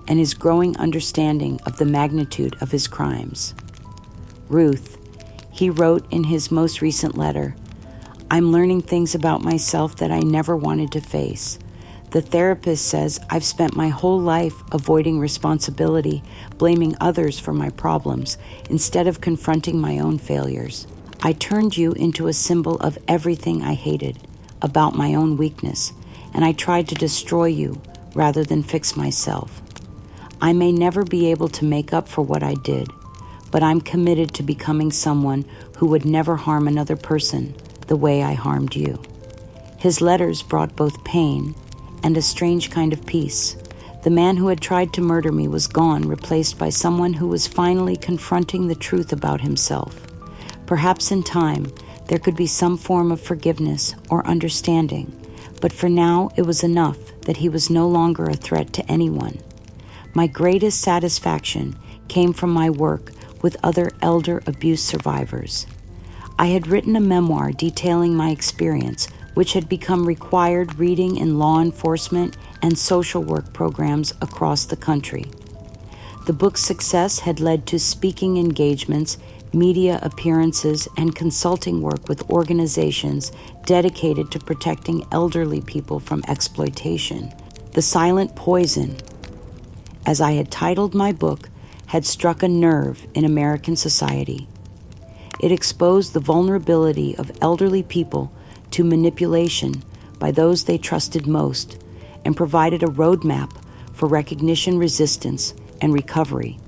and his growing understanding of the magnitude of his crimes. Ruth, he wrote in his most recent letter, "I'm learning things about myself that I never wanted to face. The therapist says I've spent my whole life avoiding responsibility, blaming others for my problems, instead of confronting my own failures. I turned you into a symbol of everything I hated about my own weakness, and I tried to destroy you rather than fix myself. I may never be able to make up for what I did, but I'm committed to becoming someone who would never harm another person the way I harmed you." His letters brought both pain and a strange kind of peace. The man who had tried to murder me was gone, replaced by someone who was finally confronting the truth about himself. Perhaps in time, there could be some form of forgiveness or understanding, but for now it was enough that he was no longer a threat to anyone. My greatest satisfaction came from my work with other elder abuse survivors. I had written a memoir detailing my experience, which had become required reading in law enforcement and social work programs across the country. The book's success had led to speaking engagements, media appearances, and consulting work with organizations dedicated to protecting elderly people from exploitation. The Silent Poison, as I had titled my book, had struck a nerve in American society. It exposed the vulnerability of elderly people to manipulation by those they trusted most and provided a roadmap for recognition, resistance, and recovery.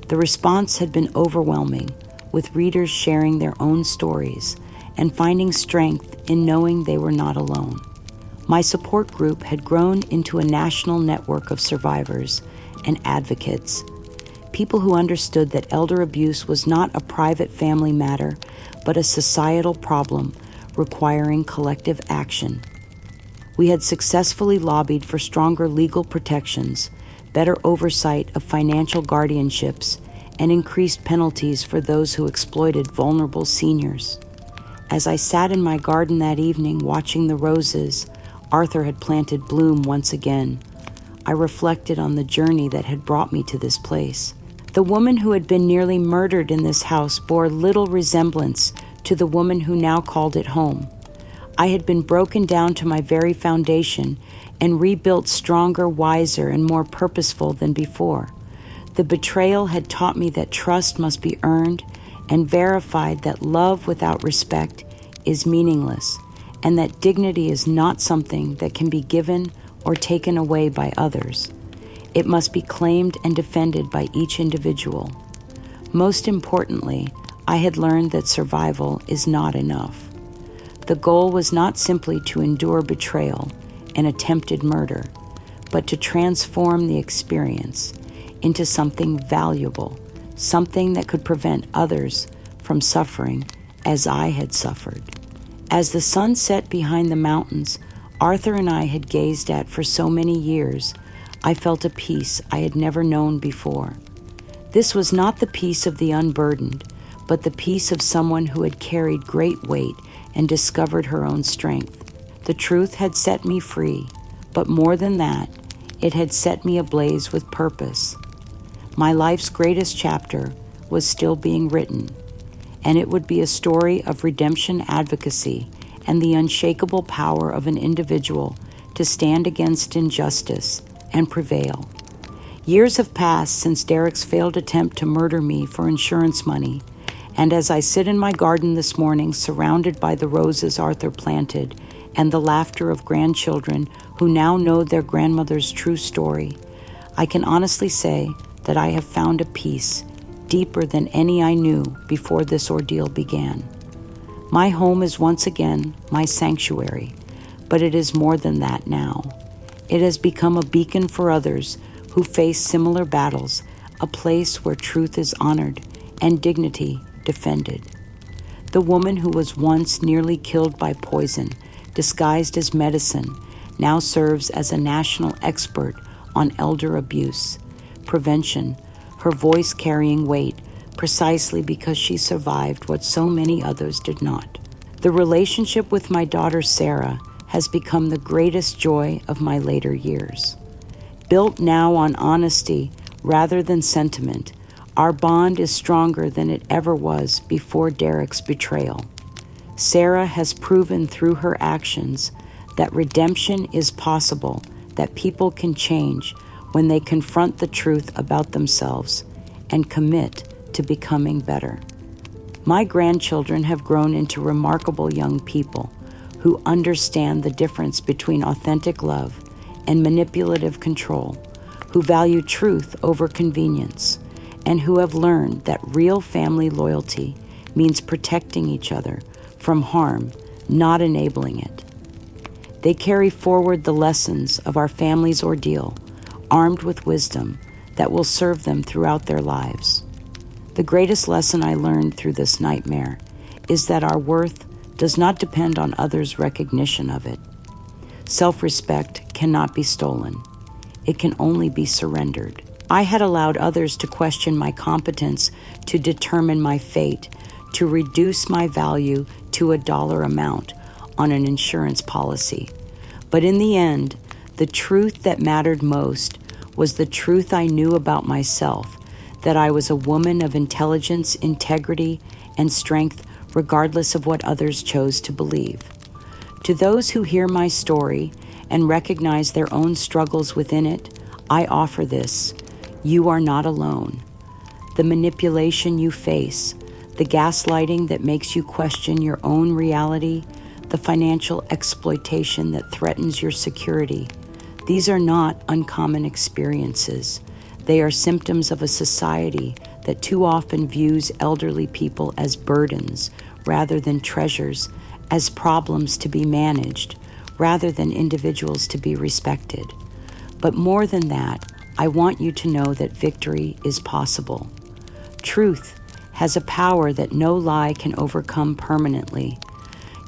The response had been overwhelming, with readers sharing their own stories and finding strength in knowing they were not alone. My support group had grown into a national network of survivors and advocates, people who understood that elder abuse was not a private family matter, but a societal problem requiring collective action. We had successfully lobbied for stronger legal protections, better oversight of financial guardianships, and increased penalties for those who exploited vulnerable seniors. As I sat in my garden that evening watching the roses Arthur had planted bloom once again, I reflected on the journey that had brought me to this place. The woman who had been nearly murdered in this house bore little resemblance to the woman who now called it home. I had been broken down to my very foundation and rebuilt stronger, wiser, and more purposeful than before. The betrayal had taught me that trust must be earned and verified that love without respect is meaningless, and that dignity is not something that can be given or taken away by others. It must be claimed and defended by each individual. Most importantly, I had learned that survival is not enough. The goal was not simply to endure betrayal and attempted murder, but to transform the experience into something valuable, something that could prevent others from suffering as I had suffered. As the sun set behind the mountains Arthur and I had gazed at for so many years, I felt a peace I had never known before. This was not the peace of the unburdened, but the peace of someone who had carried great weight and discovered her own strength. The truth had set me free, but more than that, it had set me ablaze with purpose. My life's greatest chapter was still being written, and it would be a story of redemption advocacy and the unshakable power of an individual to stand against injustice and prevail. Years have passed since Derek's failed attempt to murder me for insurance money, and as I sit in my garden this morning surrounded by the roses Arthur planted and the laughter of grandchildren who now know their grandmother's true story, I can honestly say that I have found a peace deeper than any I knew before this ordeal began. My home is once again my sanctuary, but it is more than that now. It has become a beacon for others who face similar battles, a place where truth is honored and dignity defended. The woman who was once nearly killed by poison, disguised as medicine, now serves as a national expert on elder abuse, prevention, her voice carrying weight precisely because she survived what so many others did not. The relationship with my daughter Sarah has become the greatest joy of my later years. Built now on honesty rather than sentiment, our bond is stronger than it ever was before Derek's betrayal. Sarah has proven through her actions that redemption is possible, that people can change when they confront the truth about themselves and commit to becoming better. My grandchildren have grown into remarkable young people who understand the difference between authentic love and manipulative control, who value truth over convenience, and who have learned that real family loyalty means protecting each other from harm, not enabling it. They carry forward the lessons of our family's ordeal, armed with wisdom that will serve them throughout their lives. The greatest lesson I learned through this nightmare is that our worth does not depend on others' recognition of it. Self-respect cannot be stolen. It can only be surrendered. I had allowed others to question my competence to determine my fate, to reduce my value to a dollar amount on an insurance policy. But in the end, the truth that mattered most was the truth I knew about myself, that I was a woman of intelligence, integrity, and strength, regardless of what others chose to believe. To those who hear my story and recognize their own struggles within it, I offer this: you are not alone. The manipulation you face, the gaslighting that makes you question your own reality, the financial exploitation that threatens your security, these are not uncommon experiences. They are symptoms of a society that too often views elderly people as burdens rather than treasures, as problems to be managed rather than individuals to be respected. But more than that, I want you to know that victory is possible. Truth has a power that no lie can overcome permanently.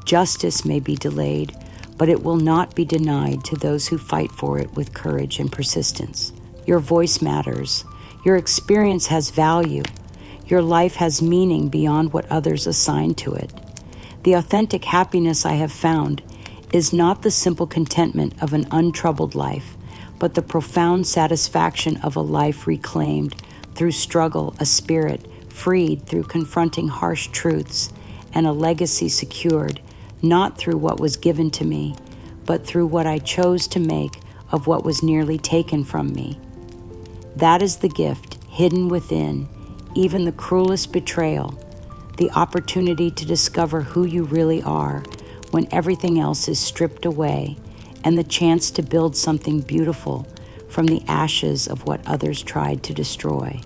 Justice may be delayed, but it will not be denied to those who fight for it with courage and persistence. Your voice matters. Your experience has value. Your life has meaning beyond what others assign to it. The authentic happiness I have found is not the simple contentment of an untroubled life, but the profound satisfaction of a life reclaimed through struggle, a spirit freed through confronting harsh truths, and a legacy secured not through what was given to me, but through what I chose to make of what was nearly taken from me. That is the gift hidden within even the cruelest betrayal, the opportunity to discover who you really are when everything else is stripped away, and the chance to build something beautiful from the ashes of what others tried to destroy.